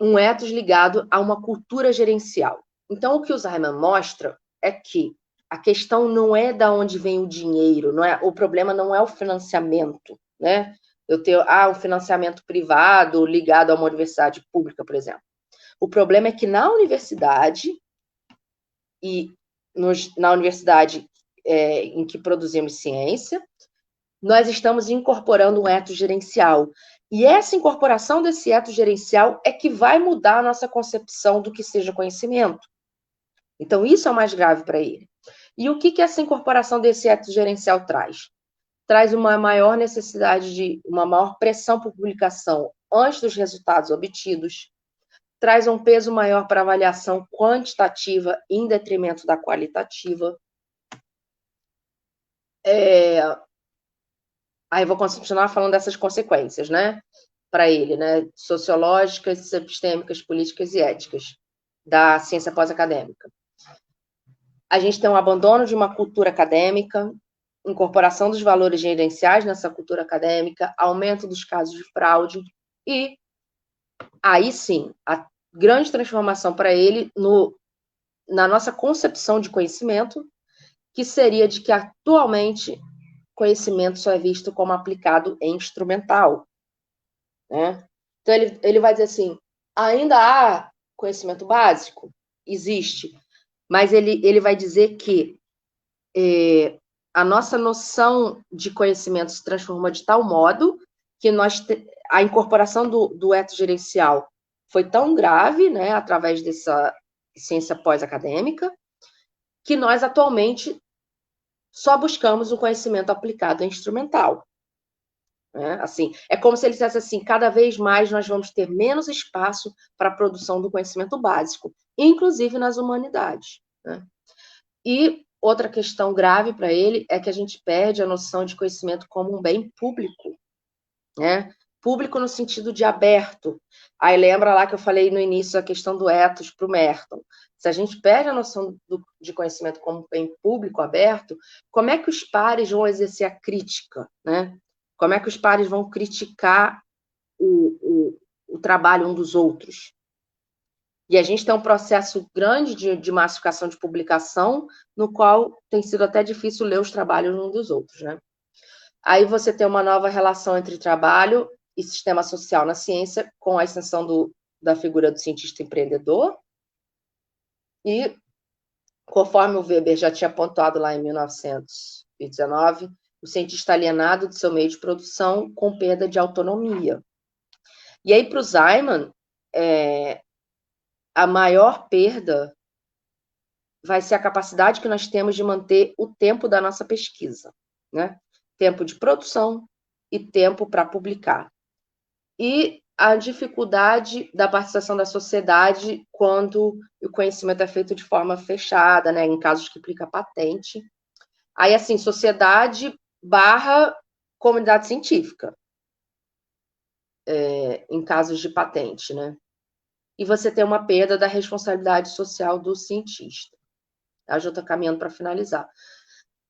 um ethos ligado a uma cultura gerencial. Então, o que o Simon mostra é que a questão não é de onde vem o dinheiro, o problema não é o financiamento, né? Eu tenho um financiamento privado ligado a uma universidade pública, por exemplo. O problema é que na universidade em que produzimos ciência, nós estamos incorporando um ethos gerencial. E essa incorporação desse ethos gerencial é que vai mudar a nossa concepção do que seja conhecimento. Então, isso é o mais grave para ele. E o que essa incorporação desse ethos gerencial traz? Traz uma maior necessidade de uma maior pressão por publicação antes dos resultados obtidos, traz um peso maior para avaliação quantitativa em detrimento da qualitativa. Aí vou continuar falando dessas consequências, né, para ele, né, sociológicas, epistêmicas, políticas e éticas da ciência pós-acadêmica. A gente tem um abandono de uma cultura acadêmica, incorporação dos valores gerenciais nessa cultura acadêmica, aumento dos casos de fraude e, aí sim, a grande transformação para ele na nossa concepção de conhecimento, que seria de que atualmente conhecimento só é visto como aplicado em instrumental, né? Então, ele vai dizer assim, ainda há conhecimento básico? Existe. Mas ele vai dizer que a nossa noção de conhecimento se transforma de tal modo que a incorporação do ethos gerencial foi tão grave, né, através dessa ciência pós-acadêmica, que nós atualmente só buscamos o conhecimento aplicado e instrumental. Né? Assim, é como se ele dissesse assim, cada vez mais nós vamos ter menos espaço para a produção do conhecimento básico, inclusive nas humanidades. Né? E outra questão grave para ele é que a gente perde a noção de conhecimento como um bem público, né? Público no sentido de aberto. Aí lembra lá que eu falei no início a questão do ethos para o Merton. Se a gente perde a noção de conhecimento como bem público, aberto, como é que os pares vão exercer a crítica, né? Como é que os pares vão criticar o trabalho um dos outros? E a gente tem um processo grande de massificação de publicação, no qual tem sido até difícil ler os trabalhos um dos outros, né? Aí você tem uma nova relação entre trabalho e sistema social na ciência, com a extensão da figura do cientista empreendedor. E, conforme o Weber já tinha apontado lá em 1919, o cientista alienado de seu meio de produção com perda de autonomia. E aí, para o Simon, a maior perda vai ser a capacidade que nós temos de manter o tempo da nossa pesquisa, né? Tempo de produção e tempo para publicar. E a dificuldade da participação da sociedade quando o conhecimento é feito de forma fechada, né? Em casos que implica patente. Aí, assim, sociedade / comunidade científica, em casos de patente, né? E você tem uma perda da responsabilidade social do cientista. Eu já estou caminhando para finalizar.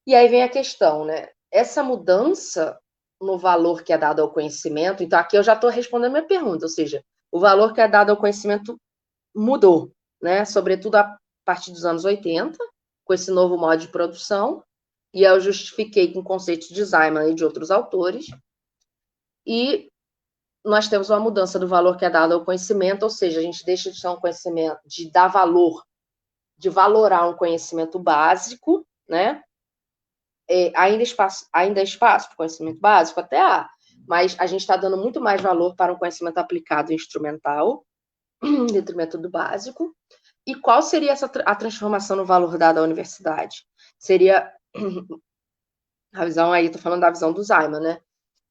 E aí vem a questão, né? Essa mudança no valor que é dado ao conhecimento, então aqui eu já estou respondendo a minha pergunta, ou seja, o valor que é dado ao conhecimento mudou, né? Sobretudo a partir dos anos 80, com esse novo modo de produção, e eu justifiquei com conceitos de Simon e de outros autores, e nós temos uma mudança do valor que é dado ao conhecimento, ou seja, a gente deixa de ser um conhecimento, de dar valor, de valorar um conhecimento básico, né? Ainda há espaço para o conhecimento básico? Até há, mas a gente está dando muito mais valor para um conhecimento aplicado e instrumental, em detrimento do básico. E qual seria a transformação no valor dado à universidade? Seria a visão aí, estou falando da visão do Simon, né?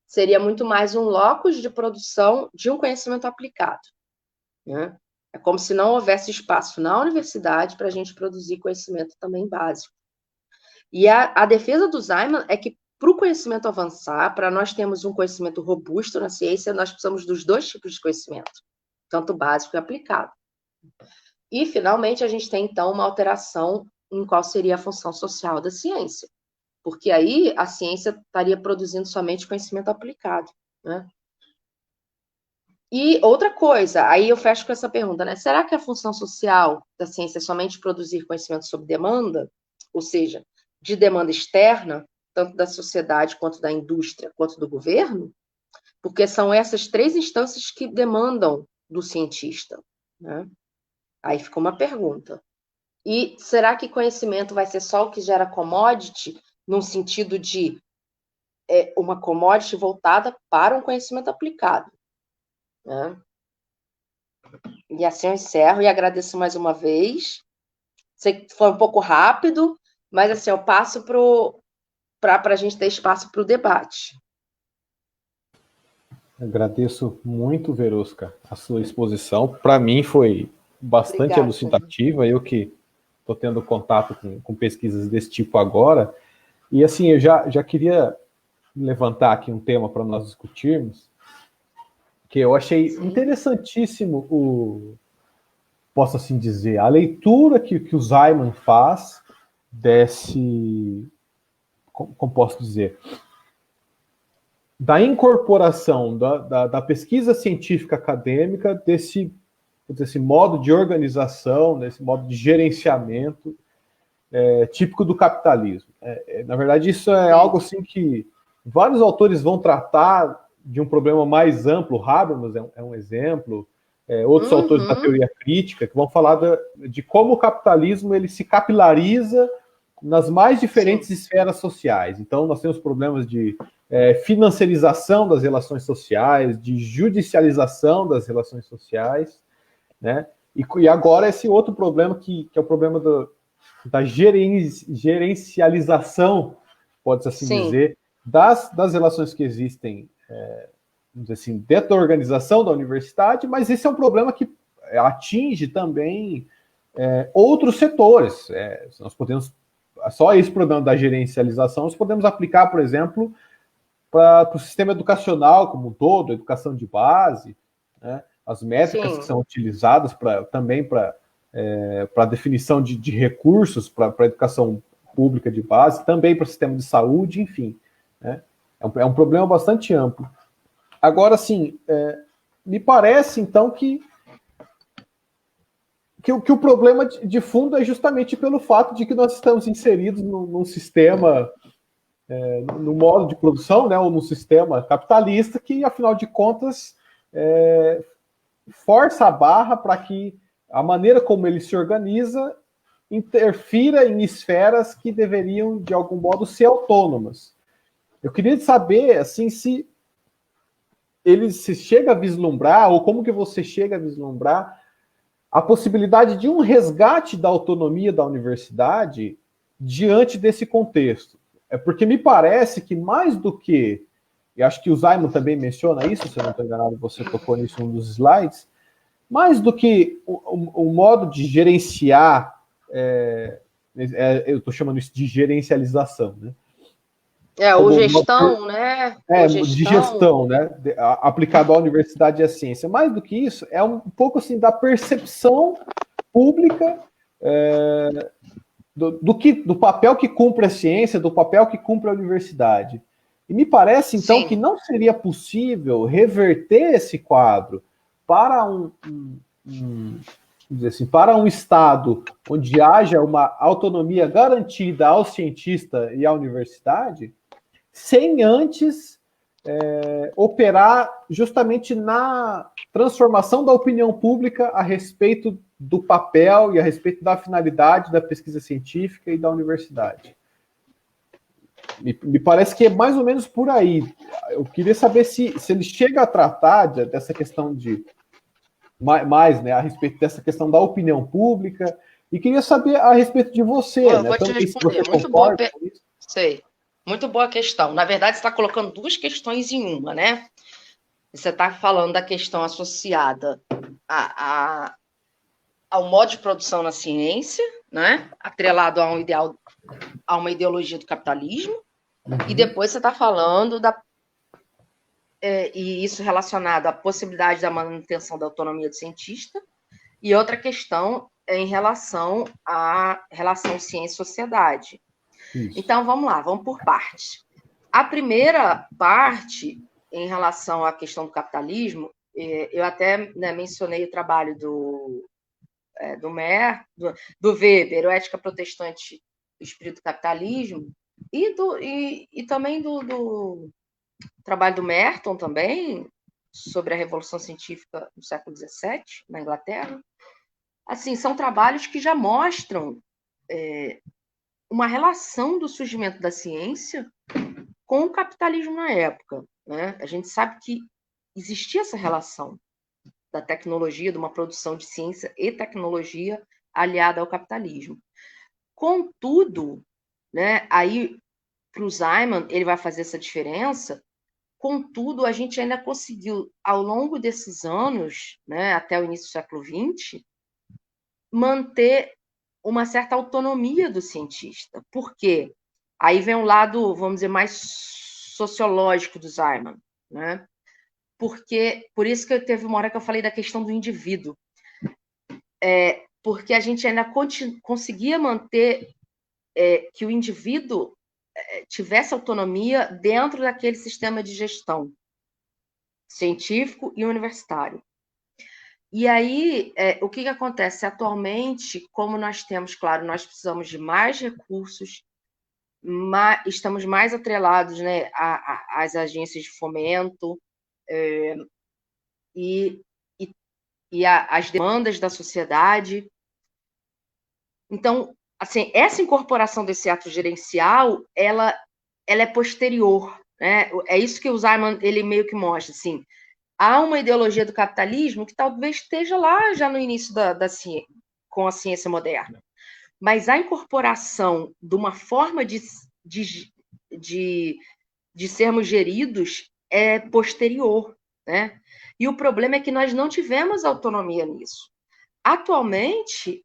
Seria muito mais um locus de produção de um conhecimento aplicado, né? É como se não houvesse espaço na universidade para a gente produzir conhecimento também básico. E a defesa do Simon é que, para o conhecimento avançar, para nós termos um conhecimento robusto na ciência, nós precisamos dos dois tipos de conhecimento, tanto básico e aplicado. E, finalmente, a gente tem, então, uma alteração em qual seria a função social da ciência, porque aí a ciência estaria produzindo somente conhecimento aplicado, né? E outra coisa, aí eu fecho com essa pergunta, né? Será que a função social da ciência é somente produzir conhecimento sob demanda? Ou seja, de demanda externa, tanto da sociedade, quanto da indústria, quanto do governo? Porque são essas três instâncias que demandam do cientista, né? Aí fica uma pergunta. E será que conhecimento vai ser só o que gera commodity, num sentido de uma commodity voltada para um conhecimento aplicado, né? E assim eu encerro e agradeço mais uma vez. Sei que foi um pouco rápido, mas assim, eu passo para a gente ter espaço para o debate. Agradeço muito, Verusca, a sua exposição. Para mim foi bastante elucidativa. Eu que estou tendo contato com pesquisas desse tipo agora. E assim, eu já queria levantar aqui um tema para nós discutirmos, que eu achei interessantíssimo posso assim dizer, a leitura que o Simon faz como posso dizer, da incorporação da pesquisa científica acadêmica desse modo de organização, desse modo de gerenciamento típico do capitalismo. Na verdade, isso é algo assim que vários autores vão tratar de um problema mais amplo. Habermas é um exemplo, outros autores da teoria crítica que vão falar de como o capitalismo ele se capilariza nas mais diferentes esferas sociais. Então, nós temos problemas de financiarização das relações sociais, de judicialização das relações sociais, né? E agora esse outro problema que é o problema da gerencialização, pode-se assim Sim. dizer, das relações que existem, vamos dizer assim, dentro da organização da universidade, mas esse é um problema que atinge também outros setores. Nós podemos, só esse problema da gerencialização, nós podemos aplicar, por exemplo, para o sistema educacional como um todo, educação de base, né? As métricas Sim. que são utilizadas também para a definição de recursos para a educação pública de base, também para o sistema de saúde, enfim. Né? É um problema bastante amplo. Agora, assim, me parece, então, que o problema de fundo é justamente pelo fato de que nós estamos inseridos num sistema, no modo de produção, né, ou num sistema capitalista que, afinal de contas, força a barra para que a maneira como ele se organiza interfira em esferas que deveriam, de algum modo, ser autônomas. Eu queria saber, assim, se ele se chega a vislumbrar, ou como que você chega a vislumbrar a possibilidade de um resgate da autonomia da universidade diante desse contexto. Porque me parece que mais do que, e acho que o Simon também menciona isso, se eu não estou enganado, você tocou nisso em um dos slides, mais do que o modo de gerenciar, eu estou chamando isso de gerencialização, né? Ou gestão, né? De gestão, né? Aplicado à universidade e à ciência. Mais do que isso, é um pouco assim da percepção pública do papel que cumpre a ciência, do papel que cumpre a universidade. E me parece, então, que não seria possível reverter esse quadro para para um Estado onde haja uma autonomia garantida ao cientista e à universidade, sem antes operar justamente na transformação da opinião pública a respeito do papel e a respeito da finalidade da pesquisa científica e da universidade. Me parece que é mais ou menos por aí. Eu queria saber se ele chega a tratar dessa questão mais, né, a respeito dessa questão da opinião pública, e queria saber a respeito de você. Eu né? vou te responder. Muito boa questão. Na verdade, você está colocando duas questões em uma, né? Você está falando da questão associada ao modo de produção na ciência, né? Atrelado a um ideal, a uma ideologia do capitalismo, e depois você está falando e isso relacionado à possibilidade da manutenção da autonomia do cientista, e outra questão em relação à relação ciência-sociedade. Então, vamos lá, vamos por partes. A primeira parte, em relação à questão do capitalismo, eu até mencionei o trabalho do Weber, o Ética Protestante do Espírito do Capitalismo, e também do trabalho do Merton também, sobre a Revolução Científica do século XVII, na Inglaterra. Assim, são trabalhos que já mostram uma relação do surgimento da ciência com o capitalismo na época. Né? A gente sabe que existia essa relação da tecnologia, de uma produção de ciência e tecnologia aliada ao capitalismo. Contudo, né, aí para o Simon, ele vai fazer essa diferença. Contudo, a gente ainda conseguiu, ao longo desses anos, né, até o início do século XX, manter uma certa autonomia do cientista. Por quê? Aí vem um lado, vamos dizer, mais sociológico do Simon, né? Por isso que teve uma hora que eu falei da questão do indivíduo. Porque a gente ainda conseguia manter que o indivíduo tivesse autonomia dentro daquele sistema de gestão científico e universitário. E aí, o que acontece? Atualmente, como nós temos, claro, nós precisamos de mais recursos, estamos mais atrelados, né, às agências de fomento e às demandas da sociedade. Então, assim, essa incorporação desse ato gerencial, ela é posterior, né? É isso que o Simon, ele meio que mostra, assim, há uma ideologia do capitalismo que talvez esteja lá já no início com a ciência moderna. mas a incorporação de uma forma de sermos geridos é posterior, né? E o problema é que nós não tivemos autonomia nisso. Atualmente,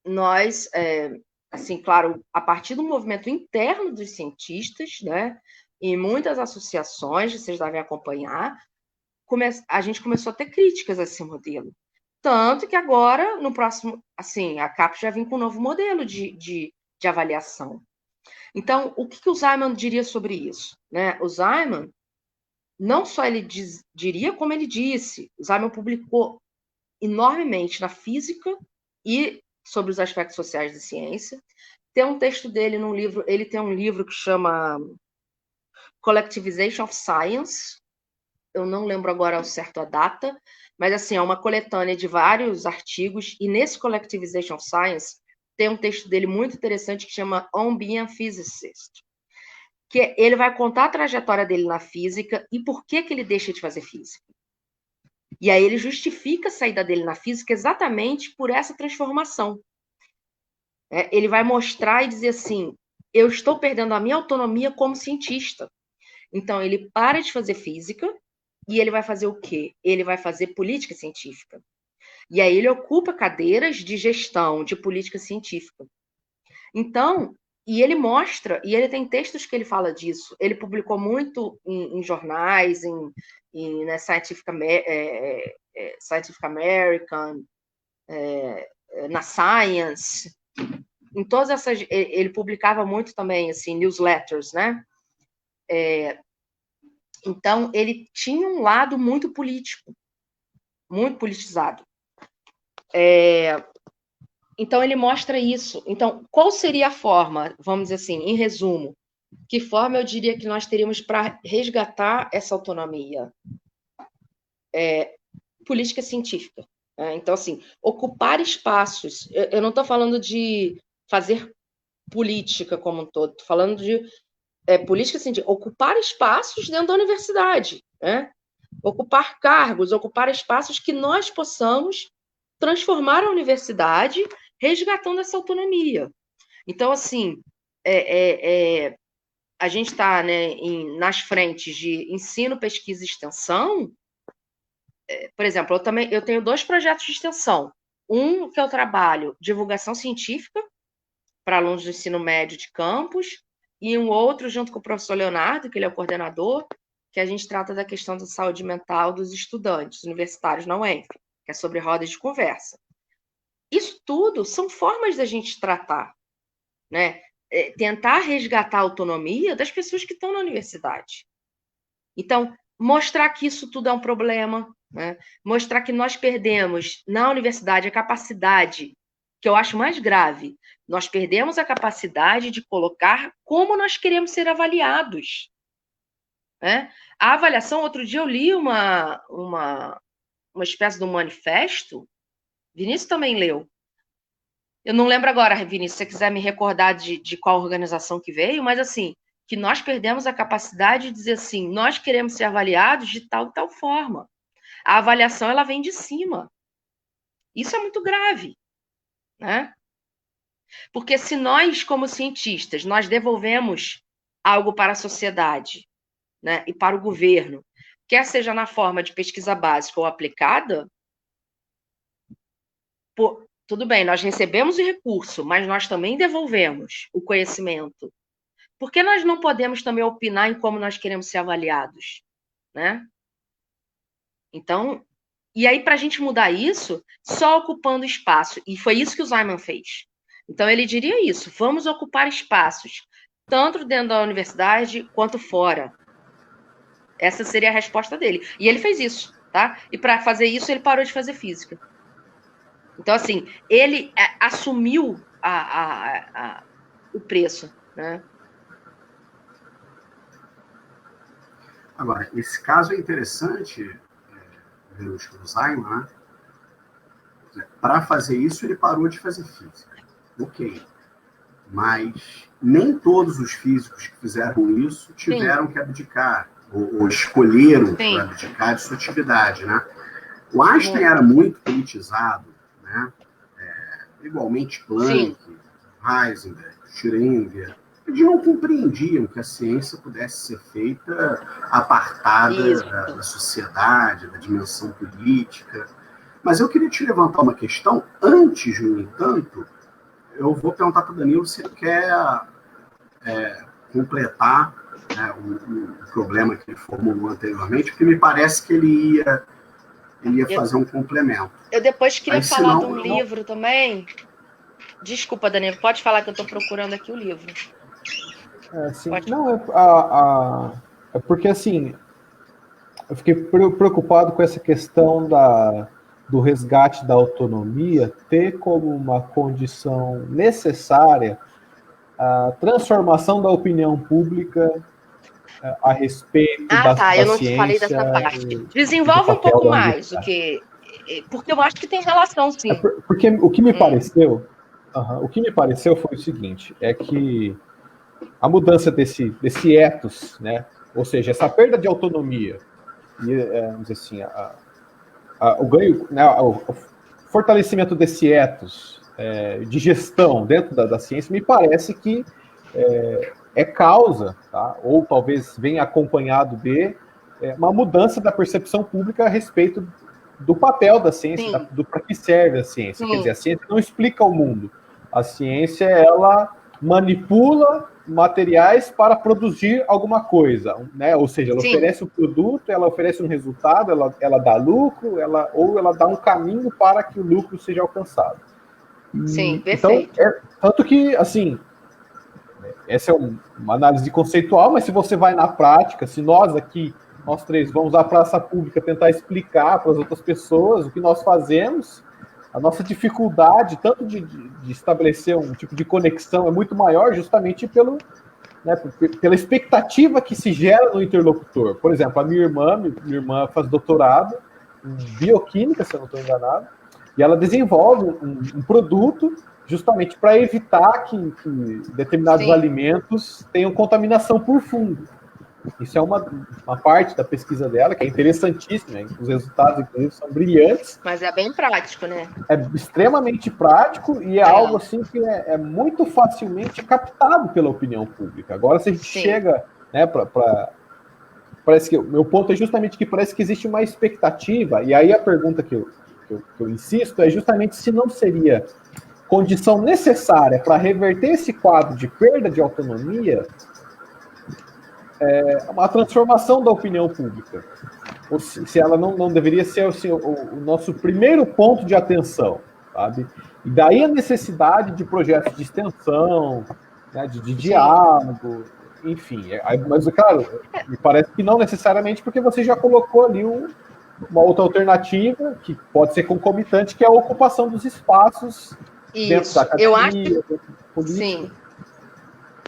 nós, assim, claro, a partir do movimento interno dos cientistas, né, em muitas associações, vocês devem acompanhar, a gente começou a ter críticas a esse modelo. Tanto que agora, no próximo, assim, a CAPES já vem com um novo modelo de avaliação. Então, o que o Simon diria sobre isso? Né? O Simon, não só ele diria, como ele disse, o Simon publicou enormemente na física e sobre os aspectos sociais da ciência. Tem um texto dele num livro, ele tem um livro que chama Collectivization of Science, eu não lembro agora ao certo a data, mas assim, é uma coletânea de vários artigos, e nesse Collectivization of Science tem um texto dele muito interessante que chama On Being a Physicist, que ele vai contar a trajetória dele na física e por que ele deixa de fazer física. E aí ele justifica a saída dele na física exatamente por essa transformação. Ele vai mostrar e dizer assim, eu estou perdendo a minha autonomia como cientista. Então, ele para de fazer física e ele vai fazer o quê? Ele vai fazer política científica. E aí ele ocupa cadeiras de gestão, de política científica. Então, e ele mostra, e ele tem textos que ele fala disso, ele publicou muito em jornais, né, Scientific American, na Science, em todas essas, ele publicava muito também, assim, newsletters, né? Então, ele tinha um lado muito político, muito politizado. Então, ele mostra isso. Então, qual seria a forma, vamos dizer assim, em resumo, que forma eu diria que nós teríamos para resgatar essa autonomia? Política científica. Então, assim, ocupar espaços. Eu não estou falando de fazer política como um todo, estou falando de política científica, ocupar espaços dentro da universidade, né? Ocupar cargos, ocupar espaços que nós possamos transformar a universidade resgatando essa autonomia. Então, assim, a gente está, né, nas frentes de ensino, pesquisa e extensão. Por exemplo, eu tenho 2 projetos de extensão. Um que eu trabalho divulgação científica para alunos do ensino médio de campus, e um outro junto com o professor Leonardo, que ele é o coordenador, que a gente trata da questão da saúde mental dos estudantes universitários na UENF, que é sobre rodas de conversa. Isso tudo são formas da gente tratar, né? Tentar resgatar a autonomia das pessoas que estão na universidade. Então, mostrar que isso tudo é um problema, né? Mostrar que nós perdemos na universidade a capacidade, que eu acho mais grave, nós perdemos a capacidade de colocar como nós queremos ser avaliados. Né? A avaliação, outro dia eu li uma espécie de um manifesto, Vinícius também leu. Eu não lembro agora, Vinícius, se você quiser me recordar de qual organização que veio, mas assim, que nós perdemos a capacidade de dizer assim, nós queremos ser avaliados de tal e tal forma. A avaliação, ela vem de cima. Isso é muito grave, né? Porque se nós, como cientistas, nós devolvemos algo para a sociedade, né, e para o governo, quer seja na forma de pesquisa básica ou aplicada, tudo bem, nós recebemos o recurso, mas nós também devolvemos o conhecimento. Por que nós não podemos também opinar em como nós queremos ser avaliados? Né? Então, e aí para a gente mudar isso, só ocupando espaço, e foi isso que o Simon fez. Então, ele diria isso, vamos ocupar espaços, tanto dentro da universidade quanto fora. Essa seria a resposta dele. E ele fez isso, tá? E para fazer isso, ele parou de fazer física. Então, assim, ele assumiu o preço, né? Agora, esse caso é interessante, do Simon, né? Para fazer isso, ele parou de fazer física. Ok. Mas nem todos os físicos que fizeram isso tiveram que abdicar, ou escolheram abdicar de sua atividade, né? O Einstein era muito politizado, né? igualmente Planck, Heisenberg, Schrödinger, eles não compreendiam que a ciência pudesse ser feita apartada da sociedade, da dimensão política. Mas eu queria te levantar uma questão. Antes, no entanto, eu vou perguntar para o Danilo se ele quer completar, né, o problema que ele formulou anteriormente, porque me parece que ele ia fazer um complemento. Eu depois queria falar de um livro também. Desculpa, Danilo, pode falar que eu estou procurando aqui o livro. Sim. Não, é porque, assim, eu fiquei preocupado com essa questão do resgate da autonomia ter como uma condição necessária a transformação da opinião pública a respeito da ciência. Eu não te falei dessa parte. Desenvolve um pouco mais, porque eu acho que tem relação, sim. Porque o que me pareceu, foi o seguinte, é que a mudança desse ethos, né, ou seja, essa perda de autonomia, e, vamos dizer assim, o ganho, né, o fortalecimento desse ethos de gestão dentro da ciência, me parece que é causa, tá, ou talvez venha acompanhado de uma mudança da percepção pública a respeito do papel da ciência, do para que serve a ciência. Quer dizer, a ciência não explica o mundo. A ciência, ela manipula materiais para produzir alguma coisa, né? Ou seja, ela oferece um produto, ela oferece um resultado, ela dá lucro, ou ela dá um caminho para que o lucro seja alcançado. Sim, perfeito. Então, tanto que, assim, essa é uma análise conceitual, mas se você vai na prática, se nós três, vamos à praça pública tentar explicar para as outras pessoas o que nós fazemos, a nossa dificuldade, tanto de estabelecer um tipo de conexão, é muito maior justamente pela expectativa que se gera no interlocutor. Por exemplo, a minha irmã faz doutorado em bioquímica, se eu não estou enganado, e ela desenvolve um produto justamente para evitar que determinados alimentos tenham contaminação por fungo. Isso é uma parte da pesquisa dela, que é interessantíssima, hein? Os resultados, inclusive, são brilhantes. Mas é bem prático, né? É extremamente prático e é algo assim que é muito facilmente captado pela opinião pública. Agora, se a gente chega, né, parece que o meu ponto é justamente que parece que existe uma expectativa, e aí a pergunta que eu insisto é justamente se não seria condição necessária para reverter esse quadro de perda de autonomia uma transformação da opinião pública. Ou se ela não deveria ser assim, o nosso primeiro ponto de atenção, sabe? E daí a necessidade de projetos de extensão, né, de diálogo, enfim. Mas, claro, me parece que não necessariamente, porque você já colocou ali uma outra alternativa, que pode ser concomitante, que é a ocupação dos espaços dentro da academia, sim.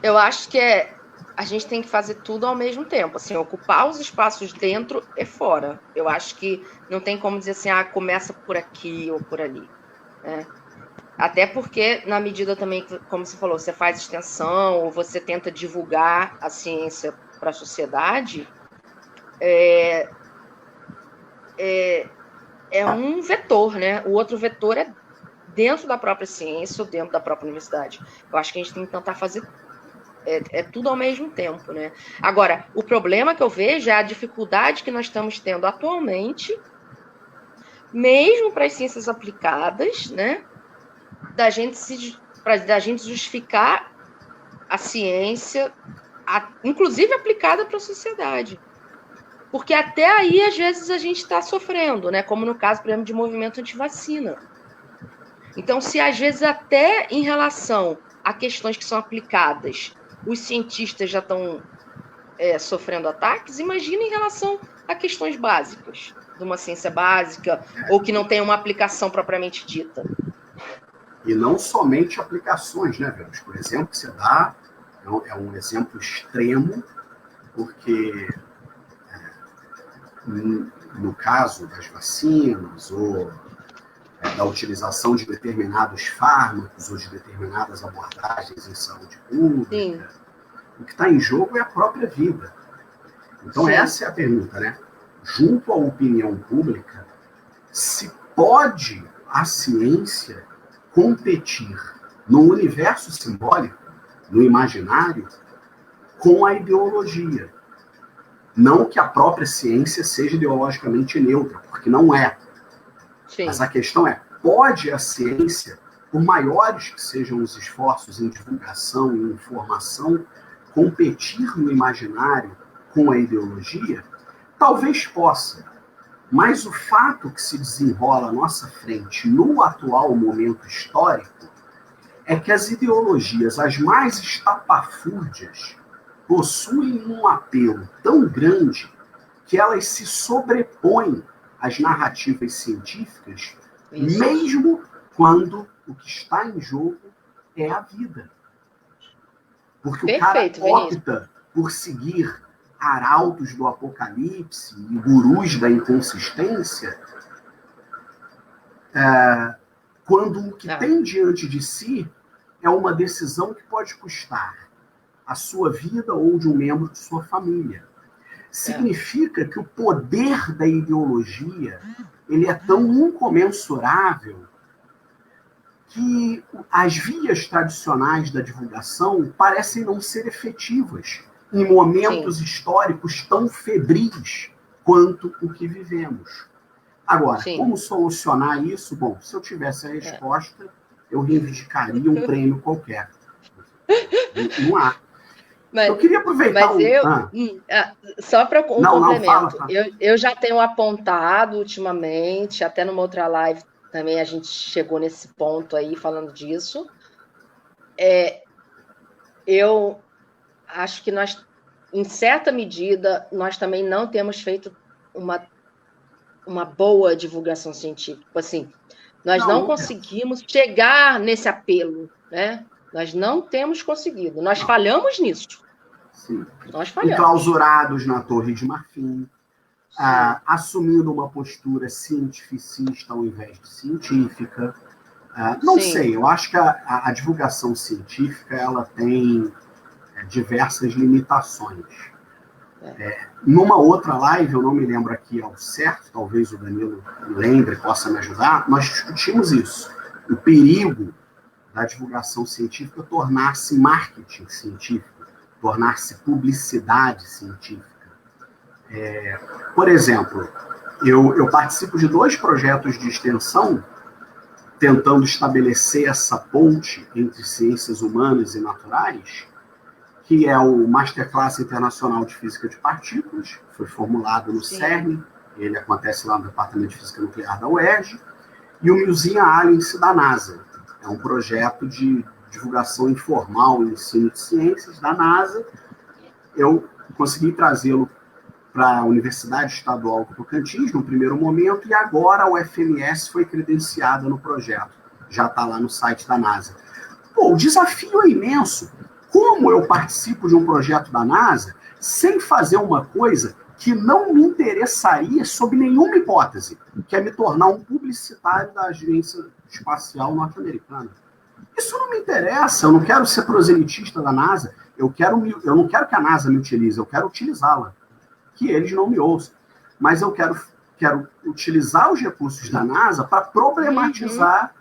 Eu acho que a gente tem que fazer tudo ao mesmo tempo, assim, ocupar os espaços dentro e fora. Eu acho que não tem como dizer assim, começa por aqui ou por ali, né? Até porque, na medida também, como você falou, você faz extensão ou você tenta divulgar a ciência para a sociedade, é um vetor, né? O outro vetor é dentro da própria ciência ou dentro da própria universidade. Eu acho que a gente tem que tentar fazer tudo ao mesmo tempo, né? Agora, o problema que eu vejo é a dificuldade que nós estamos tendo atualmente, mesmo para as ciências aplicadas, né? Da gente justificar a ciência, inclusive aplicada para a sociedade. Porque até aí, às vezes, a gente está sofrendo, né? Como no caso, por exemplo, de movimento antivacina. Então, se às vezes até em relação a questões que são aplicadas, os cientistas já estão sofrendo ataques, imagina em relação a questões básicas, de uma ciência básica, ou que não tem uma aplicação propriamente dita. E não somente aplicações, né, Velhos? O exemplo que você dá é um exemplo extremo, porque no caso das vacinas, ou da utilização de determinados fármacos ou de determinadas abordagens em saúde pública, sim, o que está em jogo é a própria vida. Então, sim, essa é a pergunta, né? Junto à opinião pública, se pode a ciência competir no universo simbólico, no imaginário, com a ideologia. Não que a própria ciência seja ideologicamente neutra, porque não é. Sim. Mas a questão é, pode a ciência, por maiores que sejam os esforços em divulgação e informação, competir no imaginário com a ideologia? Talvez possa, mas o fato que se desenrola à nossa frente no atual momento histórico é que as ideologias, as mais estapafúrdias, possuem um apelo tão grande que elas se sobrepõem às narrativas científicas, Isso. mesmo quando o que está em jogo é a vida. Porque Perfeito, o cara opta por seguir arautos do apocalipse e gurus da inconsistência, quando o que tem diante de si é uma decisão que pode custar a sua vida ou de um membro de sua família. Significa que o poder da ideologia ele é tão incomensurável que as vias tradicionais da divulgação parecem não ser efetivas em momentos históricos tão febris quanto o que vivemos. Agora, como solucionar isso? Bom, se eu tivesse a resposta, eu reivindicaria um prêmio qualquer. Não há. Mas, eu queria aproveitar... só para um complemento. Fala. Eu já tenho apontado ultimamente, até numa outra live também a gente chegou nesse ponto aí, falando disso. Eu acho que nós, em certa medida, nós também não temos feito uma boa divulgação científica. Assim, nós não conseguimos chegar nesse apelo, né? Nós não temos conseguido. Nós falhamos nisso. Sim. Nós falhamos. Enclausurados na Torre de Marfim, assumindo uma postura cientificista ao invés de científica. Não sei, eu acho que a divulgação científica ela tem diversas limitações. Numa outra live, eu não me lembro aqui ao certo, talvez o Danilo lembre, possa me ajudar, nós discutimos isso. O perigo da divulgação científica tornar-se marketing científico, tornar-se publicidade científica. Por exemplo, eu participo de 2 projetos de extensão tentando estabelecer essa ponte entre ciências humanas e naturais, que é o Masterclass Internacional de Física de Partículas, foi formulado no CERN, ele acontece lá no Departamento de Física Nuclear da UERJ, e o Museum Alice da NASA. É um projeto de divulgação informal e ensino de ciências da NASA. Eu consegui trazê-lo para a Universidade Estadual do Tocantins, no primeiro momento, e agora a UFMS foi credenciada no projeto. Já está lá no site da NASA. O desafio é imenso. Como eu participo de um projeto da NASA sem fazer uma coisa que não me interessaria sob nenhuma hipótese, que é me tornar um publicitário da Agência Espacial Norte-Americana? Isso não me interessa, eu não quero ser proselitista da NASA, eu não quero que a NASA me utilize, eu quero utilizá-la. Que eles não me ouçam. Mas eu quero utilizar os recursos da NASA para problematizar,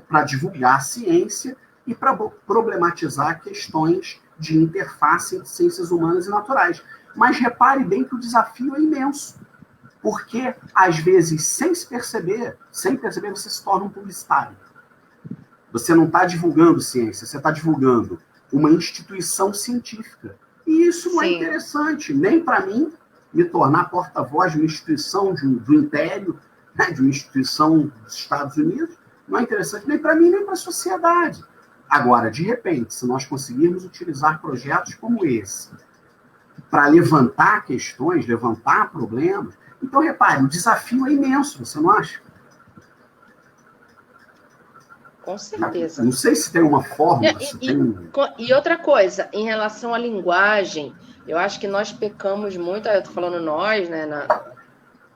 para divulgar a ciência e para problematizar questões de interface entre ciências humanas e naturais. Mas repare bem que o desafio é imenso. Porque, às vezes, sem perceber, você se torna um publicitário. Você não está divulgando ciência, você está divulgando uma instituição científica. E isso não é interessante, nem para mim, me tornar porta-voz de uma instituição do Império, né, de uma instituição dos Estados Unidos, não é interessante nem para mim, nem para a sociedade. Agora, de repente, se nós conseguirmos utilizar projetos como esse para levantar questões, levantar problemas, então, repare, o desafio é imenso, você não acha? Com certeza. Não sei se tem uma fórmula. E outra coisa, em relação à linguagem, eu acho que nós pecamos muito, eu estou falando nós, né,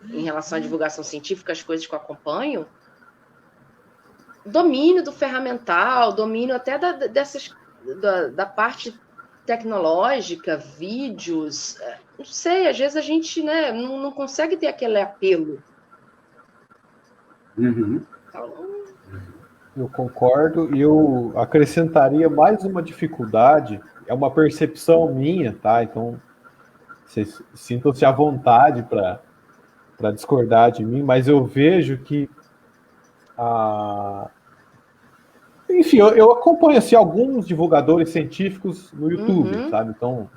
em relação à divulgação científica, as coisas que eu acompanho, domínio do ferramental, domínio até da parte tecnológica, vídeos, não sei, às vezes a gente, né, não consegue ter aquele apelo. Uhum. Então, Eu concordo, e eu acrescentaria mais uma dificuldade, é uma percepção minha, tá? Então, vocês sintam-se à vontade para discordar de mim, mas eu vejo que enfim, eu acompanho assim, alguns divulgadores científicos no YouTube, sabe? Então,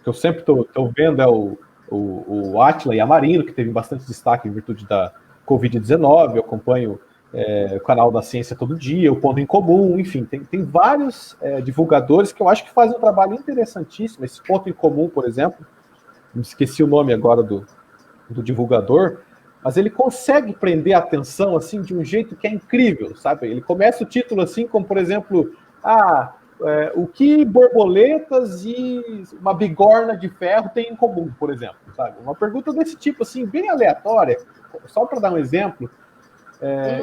o que eu sempre estou vendo é o Átila Yamarino, que teve bastante destaque em virtude da Covid-19. Eu acompanho o canal da Ciência Todo Dia, o Ponto em Comum, enfim, tem vários divulgadores que eu acho que fazem um trabalho interessantíssimo. Esse Ponto em Comum, por exemplo, me esqueci o nome agora do divulgador, mas ele consegue prender a atenção assim de um jeito que é incrível, sabe? Ele começa o título assim, como por exemplo, o que borboletas e uma bigorna de ferro têm em comum, por exemplo, sabe? Uma pergunta desse tipo assim, bem aleatória, só para dar um exemplo.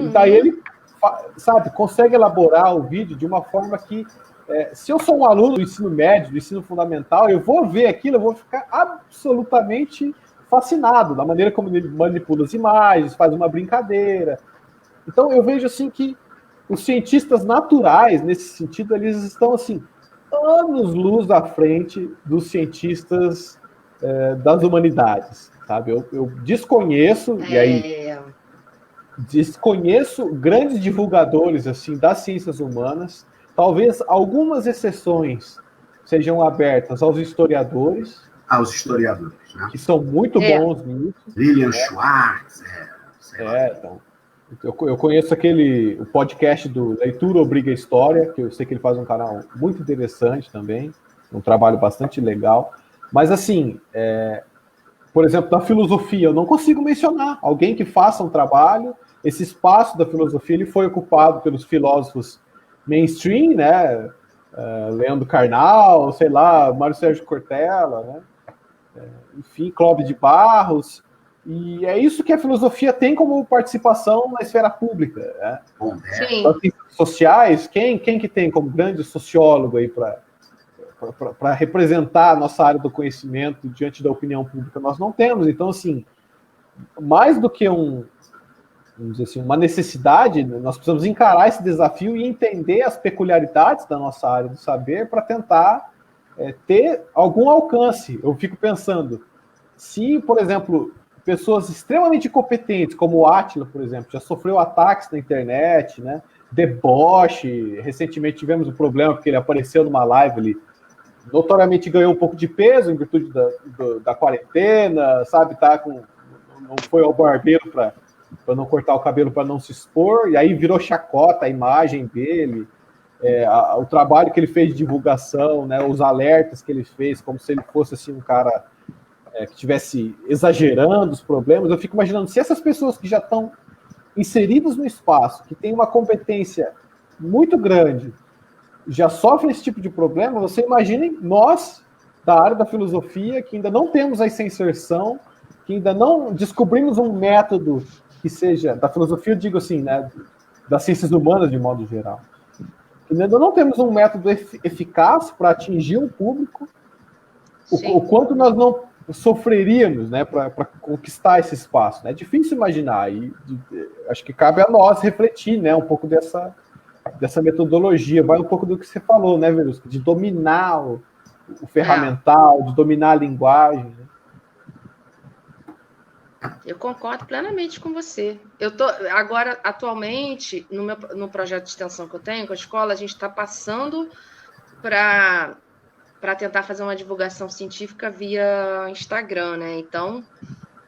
E daí ele, sabe, consegue elaborar o vídeo de uma forma que, se eu sou um aluno do ensino médio, do ensino fundamental, eu vou ver aquilo, eu vou ficar absolutamente fascinado da maneira como ele manipula as imagens, faz uma brincadeira. Então eu vejo assim que os cientistas naturais, nesse sentido, eles estão assim anos-luz à frente dos cientistas das humanidades, sabe? Eu desconheço, e aí desconheço grandes divulgadores assim das ciências humanas. Talvez algumas exceções sejam abertas aos historiadores. Aos historiadores, né? Que são muito bons nisso. Lilian Schwartz. Então, eu conheço o podcast do Leitura Obriga História, que eu sei que ele faz um canal muito interessante também, um trabalho bastante legal. Mas, assim, por exemplo, da filosofia, eu não consigo mencionar alguém que faça um trabalho. Esse espaço da filosofia ele foi ocupado pelos filósofos mainstream, né? Leandro Carnal, sei lá, Mário Sérgio Cortella, né? Enfim, Clóvis de Barros, e é isso que a filosofia tem como participação na esfera pública, né? Sim. Então, sociais, quem que tem como grande sociólogo aí para representar a nossa área do conhecimento diante da opinião pública? Nós não temos. Então, assim, mais do que vamos dizer assim, uma necessidade, nós precisamos encarar esse desafio e entender as peculiaridades da nossa área do saber para tentar ter algum alcance. Eu fico pensando, se, por exemplo, pessoas extremamente competentes, como o Átila, por exemplo, já sofreu ataques na internet, né? Deboche, recentemente tivemos um problema porque ele apareceu numa live, ele notoriamente ganhou um pouco de peso em virtude da quarentena, sabe, não foi ao barbeiro para não cortar o cabelo, para não se expor, e aí virou chacota a imagem dele. O trabalho que ele fez de divulgação, né, os alertas que ele fez, como se ele fosse assim, um cara que estivesse exagerando os problemas. Eu fico imaginando, se essas pessoas que já estão inseridas no espaço, que têm uma competência muito grande, já sofrem esse tipo de problema, você imagine nós, da área da filosofia, que ainda não temos essa inserção, que ainda não descobrimos um método que seja, da filosofia eu digo assim, né, das ciências humanas de modo geral, ainda não temos um método eficaz para atingir um público, o quanto nós não sofreríamos, né, para conquistar esse espaço. É difícil imaginar, e acho que cabe a nós refletir, né, um pouco dessa metodologia, vai um pouco do que você falou, né, Verusca, de dominar o ferramental, de dominar a linguagem. Né? Eu concordo plenamente com você. Eu tô agora, atualmente, no projeto de extensão que eu tenho com a escola, a gente está passando para tentar fazer uma divulgação científica via Instagram, né? Então,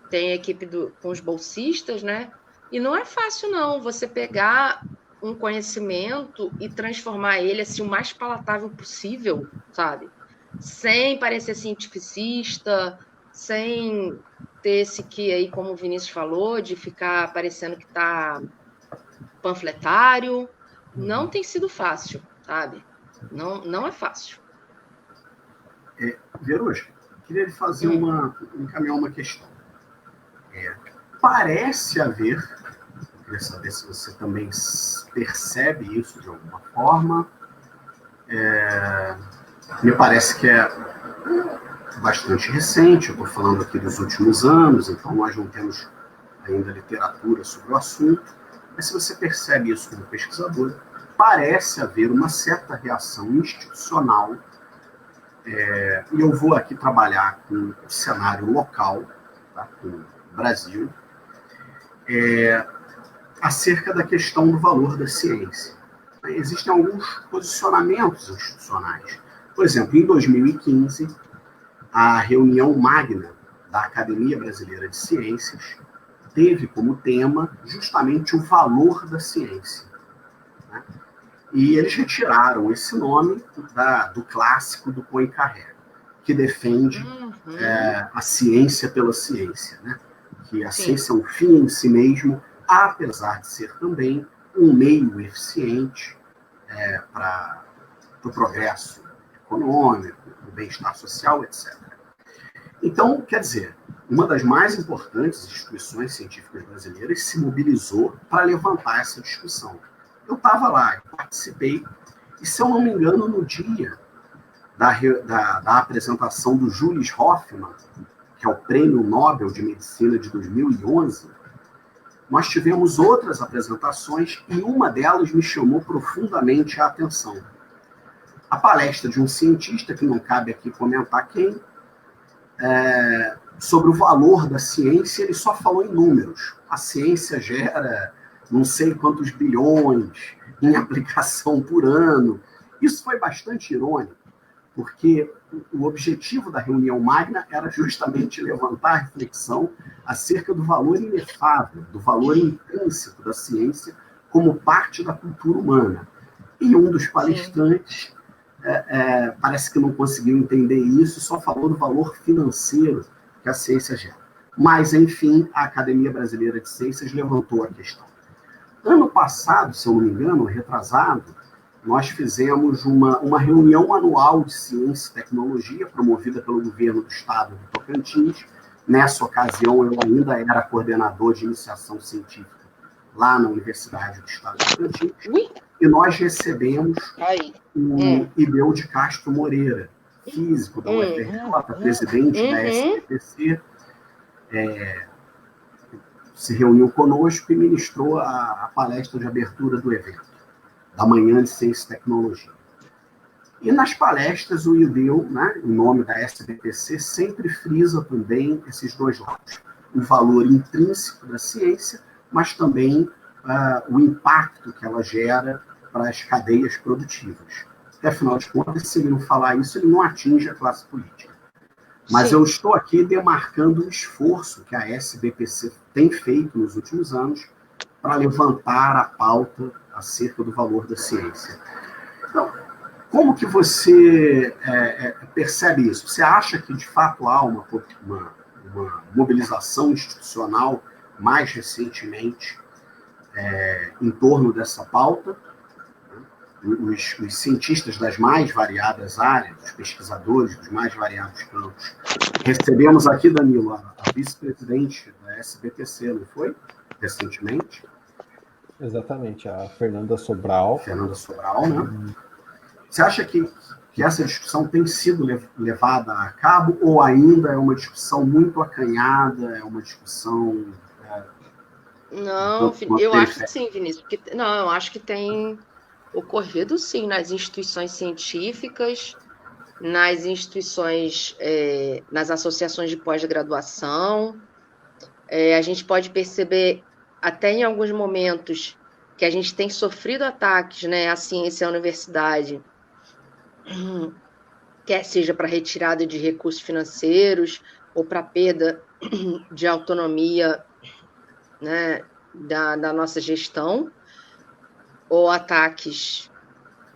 tem a equipe com os bolsistas, né? E não é fácil, não, você pegar um conhecimento e transformar ele assim, o mais palatável possível, sabe? Sem parecer cientificista, sem ter esse que aí, como o Vinícius falou, de ficar parecendo que está panfletário. Não tem sido fácil, sabe? Não é fácil. Verusca, queria lhe fazer encaminhar uma questão. Parece haver, eu queria saber se você também percebe isso de alguma forma. Me parece que é bastante recente, eu estou falando aqui dos últimos anos, então nós não temos ainda literatura sobre o assunto, mas se você percebe isso como pesquisador, parece haver uma certa reação institucional, e eu vou aqui trabalhar com o cenário local, tá, com o Brasil, acerca da questão do valor da ciência. Existem alguns posicionamentos institucionais. Por exemplo, em 2015, a reunião magna da Academia Brasileira de Ciências teve como tema justamente o valor da ciência, né? E eles retiraram esse nome do clássico do Poincaré, que defende a ciência pela ciência, né? Que a ciência é um fim em si mesmo, apesar de ser também um meio eficiente para o progresso econômico, o bem-estar social, etc. Então, quer dizer, uma das mais importantes instituições científicas brasileiras se mobilizou para levantar essa discussão. Eu estava lá, participei, e se eu não me engano, no dia da apresentação do Julius Hoffmann, que é o Prêmio Nobel de Medicina de 2011, nós tivemos outras apresentações e uma delas me chamou profundamente a atenção. A palestra de um cientista, que não cabe aqui comentar quem, sobre o valor da ciência, ele só falou em números. A ciência gera não sei quantos bilhões em aplicação por ano. Isso foi bastante irônico, porque o objetivo da reunião magna era justamente levantar a reflexão acerca do valor inefável, do valor intrínseco da ciência como parte da cultura humana. E um dos palestrantes parece que não conseguiu entender isso e só falou do valor financeiro que a ciência gera. Mas, enfim, a Academia Brasileira de Ciências levantou a questão. Ano passado, se eu não me engano, retrasado, nós fizemos uma reunião anual de ciência e tecnologia, promovida pelo governo do estado do Tocantins. Nessa ocasião, eu ainda era coordenador de iniciação científica lá na Universidade do Estado do Tocantins. E nós recebemos o Ideu de Castro Moreira, físico da UFRJ, presidente da SBPC, se reuniu conosco e ministrou a palestra de abertura do evento, da Manhã de Ciência e Tecnologia. E nas palestras, o Ideu, né, em nome da SBPC, sempre frisa também esses dois lados. O valor intrínseco da ciência, mas também o impacto que ela gera para as cadeias produtivas. Porque, afinal de contas, se ele não falar isso, ele não atinge a classe política. Mas eu estou aqui demarcando o esforço que a SBPC tem feito nos últimos anos para levantar a pauta acerca do valor da ciência. Então, como que você percebe isso? Você acha que, de fato, há uma mobilização institucional mais recentemente em torno dessa pauta? Os cientistas das mais variadas áreas, os pesquisadores dos mais variados campos. Recebemos aqui, Danilo, a vice-presidente da SBPC, não foi? Recentemente. Exatamente, a Fernanda Sobral. Fernanda Sobral, né? Você acha que essa discussão tem sido levada a cabo ou ainda é uma discussão muito acanhada, é uma discussão... Não, eu acho que sim, Vinícius. Eu acho que tem ocorrido, sim, nas instituições científicas, nas instituições, nas associações de pós-graduação. A gente pode perceber, até em alguns momentos, que a gente tem sofrido ataques, né, à ciência e à universidade, quer seja para retirada de recursos financeiros ou para perda de autonomia, né, da nossa gestão, ou ataques,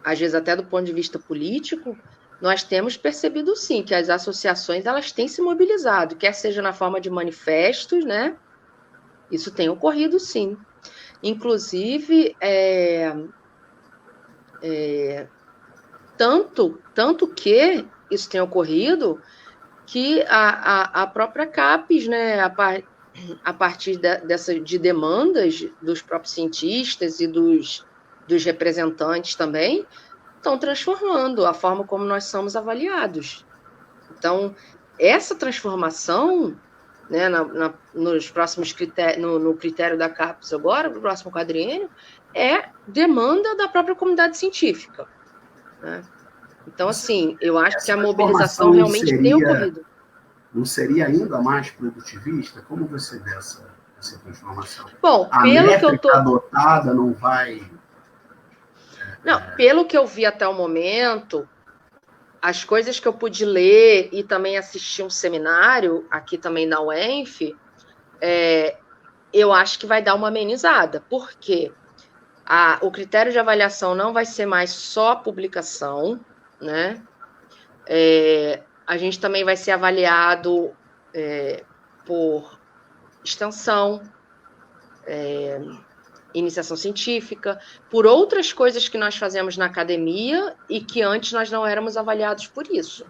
às vezes até do ponto de vista político. Nós temos percebido, sim, que as associações elas têm se mobilizado, quer seja na forma de manifestos, né? Isso tem ocorrido, sim. Inclusive, tanto que isso tem ocorrido que a própria CAPES, né, a partir de demandas dos próprios cientistas e dos representantes também, estão transformando a forma como nós somos avaliados. Então, essa transformação, né, nos próximos critérios, no critério da CAPES agora, no próximo quadriênio, é demanda da própria comunidade científica, né? Então, assim, eu acho que a mobilização realmente tem ocorrido. Não seria ainda mais produtivista? Como você vê essa transformação? Bom, a pelo que eu tô adotada não vai... Não, pelo que eu vi até o momento, as coisas que eu pude ler e também assistir um seminário aqui também na UENF, eu acho que vai dar uma amenizada. Por quê? O critério de avaliação não vai ser mais só publicação, né? A gente também vai ser avaliado por extensão, iniciação científica, por outras coisas que nós fazemos na academia e que antes nós não éramos avaliados por isso.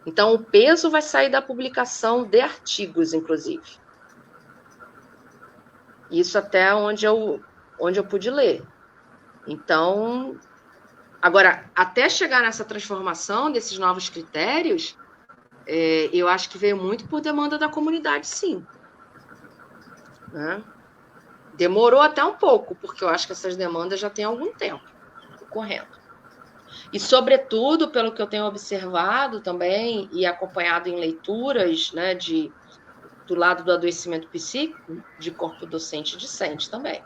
Então, o peso vai sair da publicação de artigos, inclusive. Isso até onde eu pude ler. Então, agora, até chegar nessa transformação desses novos critérios, eu acho que veio muito por demanda da comunidade, sim. Né? Demorou até um pouco, porque eu acho que essas demandas já têm algum tempo correndo. E, sobretudo, pelo que eu tenho observado também e acompanhado em leituras, né, do lado do adoecimento psíquico, de corpo docente e discente também.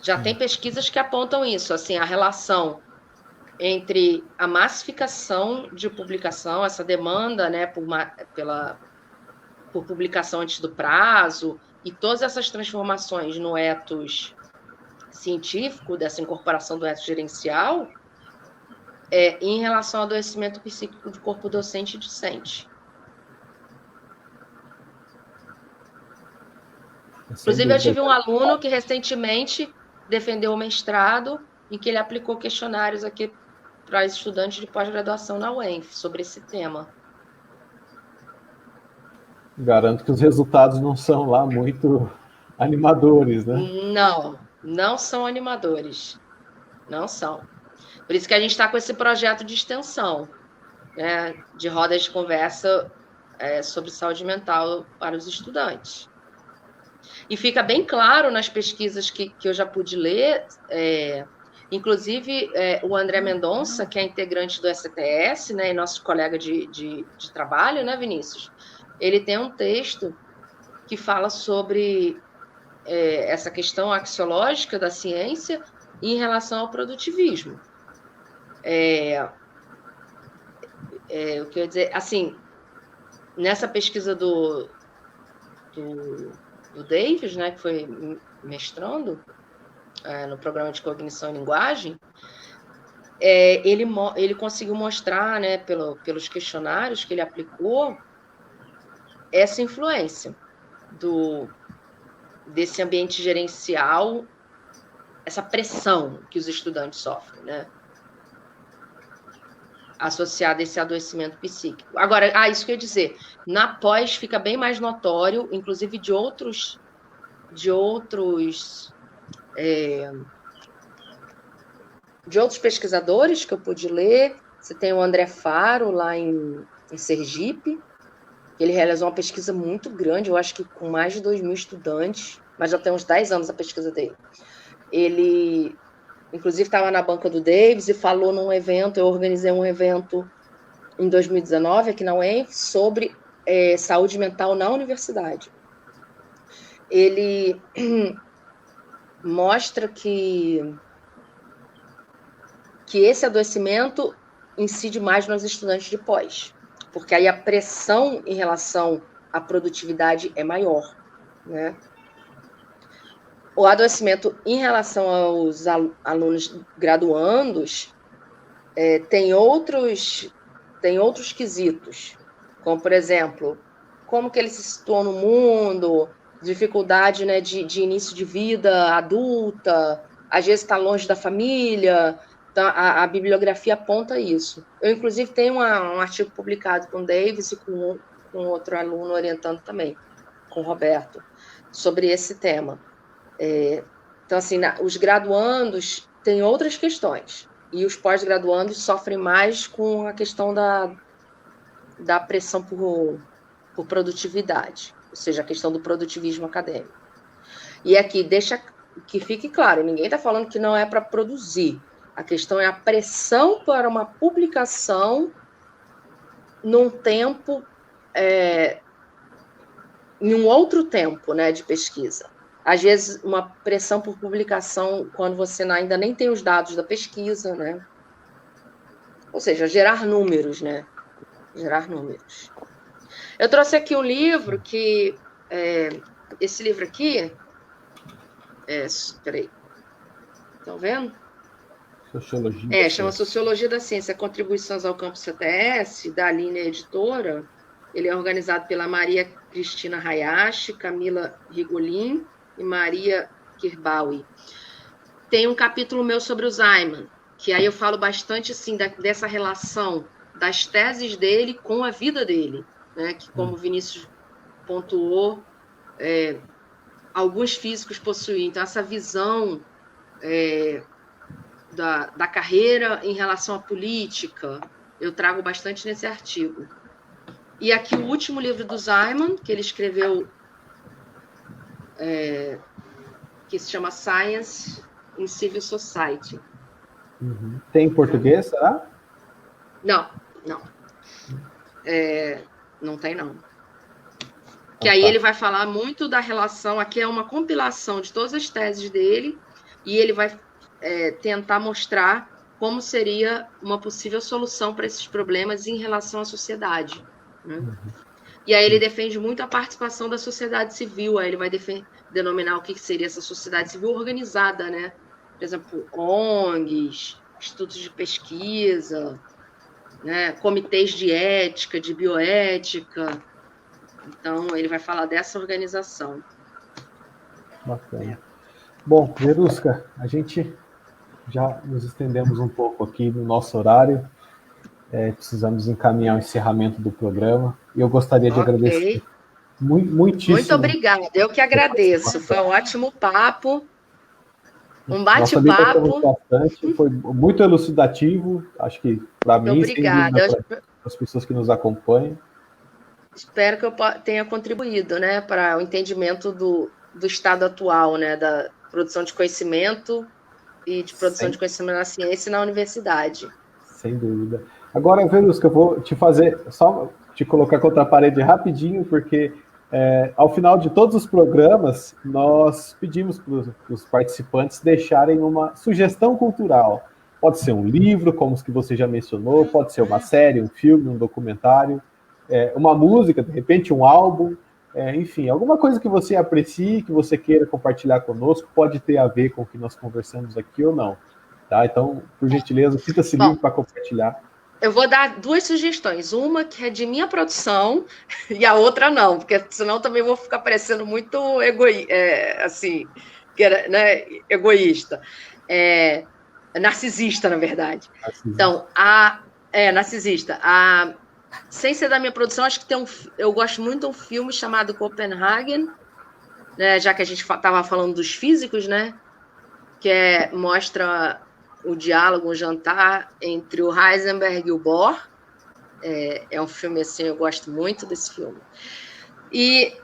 Já tem pesquisas que apontam isso, assim, a relação entre a massificação de publicação, essa demanda, né, por publicação antes do prazo, e todas essas transformações no ethos científico, dessa incorporação do ethos gerencial, em relação ao adoecimento psíquico de corpo docente e discente. Inclusive, eu tive um aluno que recentemente defendeu o mestrado em que ele aplicou questionários aqui para estudantes de pós-graduação na UENF sobre esse tema. Garanto que os resultados não são lá muito animadores, né? Não são animadores. Não são. Por isso que a gente está com esse projeto de extensão, né, de rodas de conversa sobre saúde mental para os estudantes. E fica bem claro nas pesquisas que eu já pude ler, inclusive o André Mendonça, que é integrante do STS, né, e nosso colega de trabalho, né, Vinícius? Ele tem um texto que fala sobre essa questão axiológica da ciência em relação ao produtivismo. Eu quero dizer, assim, nessa pesquisa do Davis, né, que foi mestrando no programa de cognição e linguagem, ele conseguiu mostrar, né, pelos questionários que ele aplicou, essa influência desse ambiente gerencial, essa pressão que os estudantes sofrem, né, associada a esse adoecimento psíquico. Agora, isso quer dizer, na pós fica bem mais notório, inclusive de outros pesquisadores que eu pude ler. Você tem o André Faro, lá em Sergipe. Ele realizou uma pesquisa muito grande, eu acho que com mais de 2.000 estudantes, mas já tem uns 10 anos a pesquisa dele. Ele, inclusive, estava na banca do Davis e falou num evento, eu organizei um evento em 2019, aqui na UENF, sobre saúde mental na universidade. Ele mostra que esse adoecimento incide mais nos estudantes de pós, porque aí a pressão em relação à produtividade é maior, né? O adoecimento em relação aos alunos graduandos tem outros quesitos, como, por exemplo, como que ele se situou no mundo, dificuldade, né, de início de vida adulta, às vezes está longe da família. Então, a bibliografia aponta isso. Eu, inclusive, tenho um artigo publicado com o Davis e com outro aluno orientando também, com o Roberto, sobre esse tema. Então, assim, os graduandos têm outras questões, e os pós-graduandos sofrem mais com a questão da pressão por produtividade, ou seja, a questão do produtivismo acadêmico. E aqui deixa que fique claro, ninguém está falando que não é para produzir. A questão é a pressão para uma publicação num tempo, em um outro tempo, né, de pesquisa. Às vezes, uma pressão por publicação quando você ainda nem tem os dados da pesquisa, né? Ou seja, gerar números, né? Gerar números. Eu trouxe aqui um livro que... esse livro aqui... Peraí. Estão vendo? Sociologia. Chama Sociologia da Ciência, Contribuições ao Campo CTS, da Linha Editora. Ele é organizado pela Maria Cristina Hayashi, Camila Rigolin e Maria Kirbaui. Tem um capítulo meu sobre o Ziman, que aí eu falo bastante assim, dessa relação das teses dele com a vida dele, né? Que, como o Vinícius pontuou, alguns físicos possuem. Então, essa visão da carreira em relação à política, eu trago bastante nesse artigo. E aqui o último livro do Ziman, que ele escreveu, que se chama Science in Civil Society. Uhum. Tem em português, será? Não. Não tem, não. Que aí ele vai falar muito da relação, aqui é uma compilação de todas as teses dele, e ele vai tentar mostrar como seria uma possível solução para esses problemas em relação à sociedade. Né? Uhum. E aí ele defende muito a participação da sociedade civil, aí ele vai denominar o que seria essa sociedade civil organizada, né? Por exemplo, ONGs, institutos de pesquisa, né? Comitês de ética, de bioética. Então, ele vai falar dessa organização. Bacana. Bom, Verusca, a gente já nos estendemos um pouco aqui no nosso horário. Precisamos encaminhar o encerramento do programa. E eu gostaria de agradecer muitíssimo. Muito obrigada. Eu que agradeço. Foi um ótimo papo. Um bate-papo. Bastante. Foi muito elucidativo. Acho que para mim, obrigada. Para as pessoas que nos acompanham. Espero que eu tenha contribuído, né, para o entendimento do estado atual, né, da produção de conhecimento e de produção de conhecimento na ciência e na universidade. Sem dúvida. Agora, Verusca, eu vou te colocar contra a parede rapidinho, porque ao final de todos os programas, nós pedimos para os participantes deixarem uma sugestão cultural. Pode ser um livro, como os que você já mencionou, pode ser uma série, um filme, um documentário, uma música, de repente um álbum, enfim, alguma coisa que você aprecie, que você queira compartilhar conosco, pode ter a ver com o que nós conversamos aqui ou não. Tá? Então, por gentileza, sinta-se livre para compartilhar. Eu vou dar duas sugestões. Uma que é de minha produção e a outra não, porque senão também vou ficar parecendo muito egoísta. Narcisista, na verdade. Narcisista. Então, narcisista. Sem ser da minha produção, acho que eu gosto muito de um filme chamado Copenhagen, né, já que a gente estava falando dos físicos, né, que mostra o diálogo, o jantar entre o Heisenberg e o Bohr. É um filme assim, eu gosto muito desse filme. E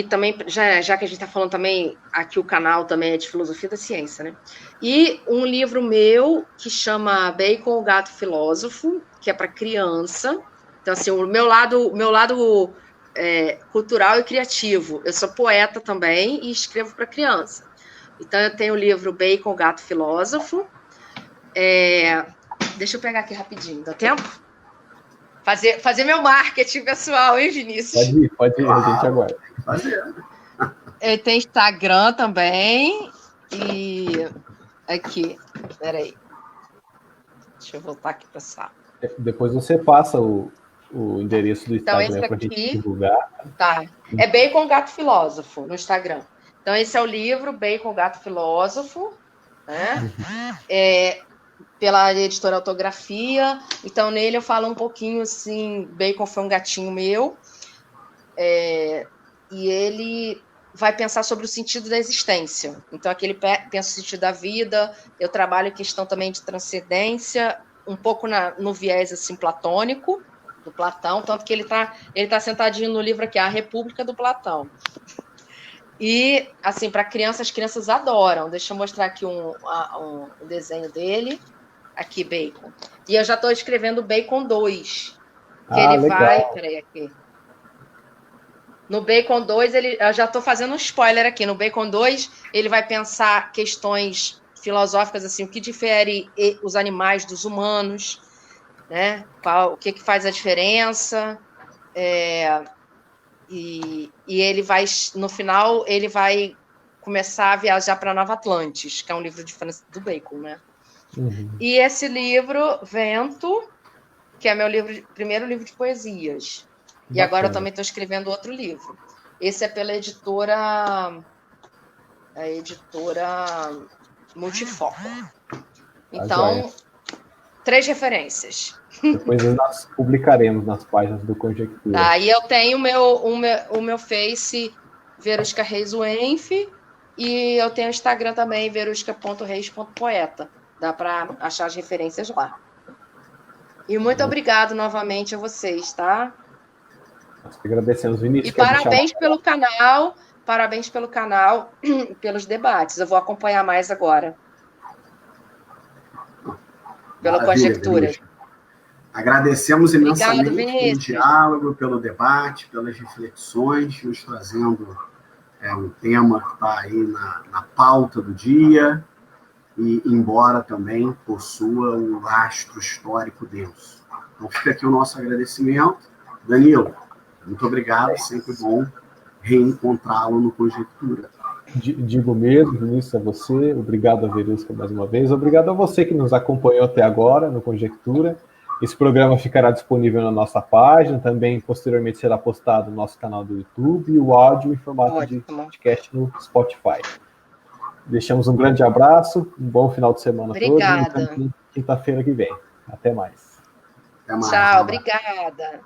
também, já que a gente está falando também, aqui o canal também é de filosofia da ciência, né? E um livro meu que chama Bacon, o Gato Filósofo, que é para criança. Então, assim, o meu lado cultural e criativo. Eu sou poeta também e escrevo para criança. Então, eu tenho o livro Bacon, o Gato Filósofo. Deixa eu pegar aqui rapidinho, dá tempo? Fazer meu marketing pessoal, hein, Vinícius? Pode ir, a gente aguarda. Tem Instagram também. E aqui, peraí. Deixa eu voltar aqui para a sala. Depois você passa o endereço do Instagram para a gente divulgar. Tá. É Bacon Gato Filósofo no Instagram. Então, esse é o livro, Bacon Gato Filósofo, né? Pela editora Autografia. Então, nele eu falo um pouquinho assim, Bacon foi um gatinho meu, e ele vai pensar sobre o sentido da existência. Então, aqui ele pensa o sentido da vida, eu trabalho questão também de transcendência, um pouco no viés assim, platônico, do Platão, tanto que ele tá sentadinho no livro aqui, A República do Platão. E, assim, para crianças, as crianças adoram. Deixa eu mostrar aqui um desenho dele. Aqui, Bacon. E eu já estou escrevendo Bacon 2. Que ele legal. vai... Peraí, aqui. No Bacon 2, eu já estou fazendo um spoiler aqui. No Bacon 2, ele vai pensar questões filosóficas, assim, o que difere os animais dos humanos, né? O que faz a diferença. E ele vai, no final, ele vai começar a viajar para Nova Atlantis, que é um livro de do Bacon, né? Uhum. E esse livro, Vento, que é meu primeiro livro de poesias. E agora eu também estou escrevendo outro livro. Esse é pela editora Multifoco. Então, 3 referências. Depois nós publicaremos nas páginas do Conjectura. Tá, e eu tenho o meu Face, Verusca Reis Wenf, e eu tenho o Instagram também, verusca.reis.poeta. Dá para achar as referências lá. E muito obrigado novamente a vocês, tá? Nós que agradecemos, Vinícius. E parabéns pelo canal, pelos debates. Eu vou acompanhar mais agora. Pela Conjectura. Vinícius. Agradecemos imensamente pelo diálogo, pelo debate, pelas reflexões, nos trazendo um tema que está aí na pauta do dia, e embora também possua um lastro histórico denso. Então fica aqui o nosso agradecimento. Danilo, muito obrigado, sempre bom reencontrá-lo no Conjectura. Digo mesmo, Vinícius, a você, obrigado a Verusca mais uma vez, obrigado a você que nos acompanhou até agora no Conjectura. Esse programa ficará disponível na nossa página, também posteriormente será postado no nosso canal do YouTube e o áudio em formato de podcast no Spotify. Deixamos um grande abraço, um bom final de semana a todos. Obrigada. E quinta-feira que vem. Até mais. Tchau, obrigada.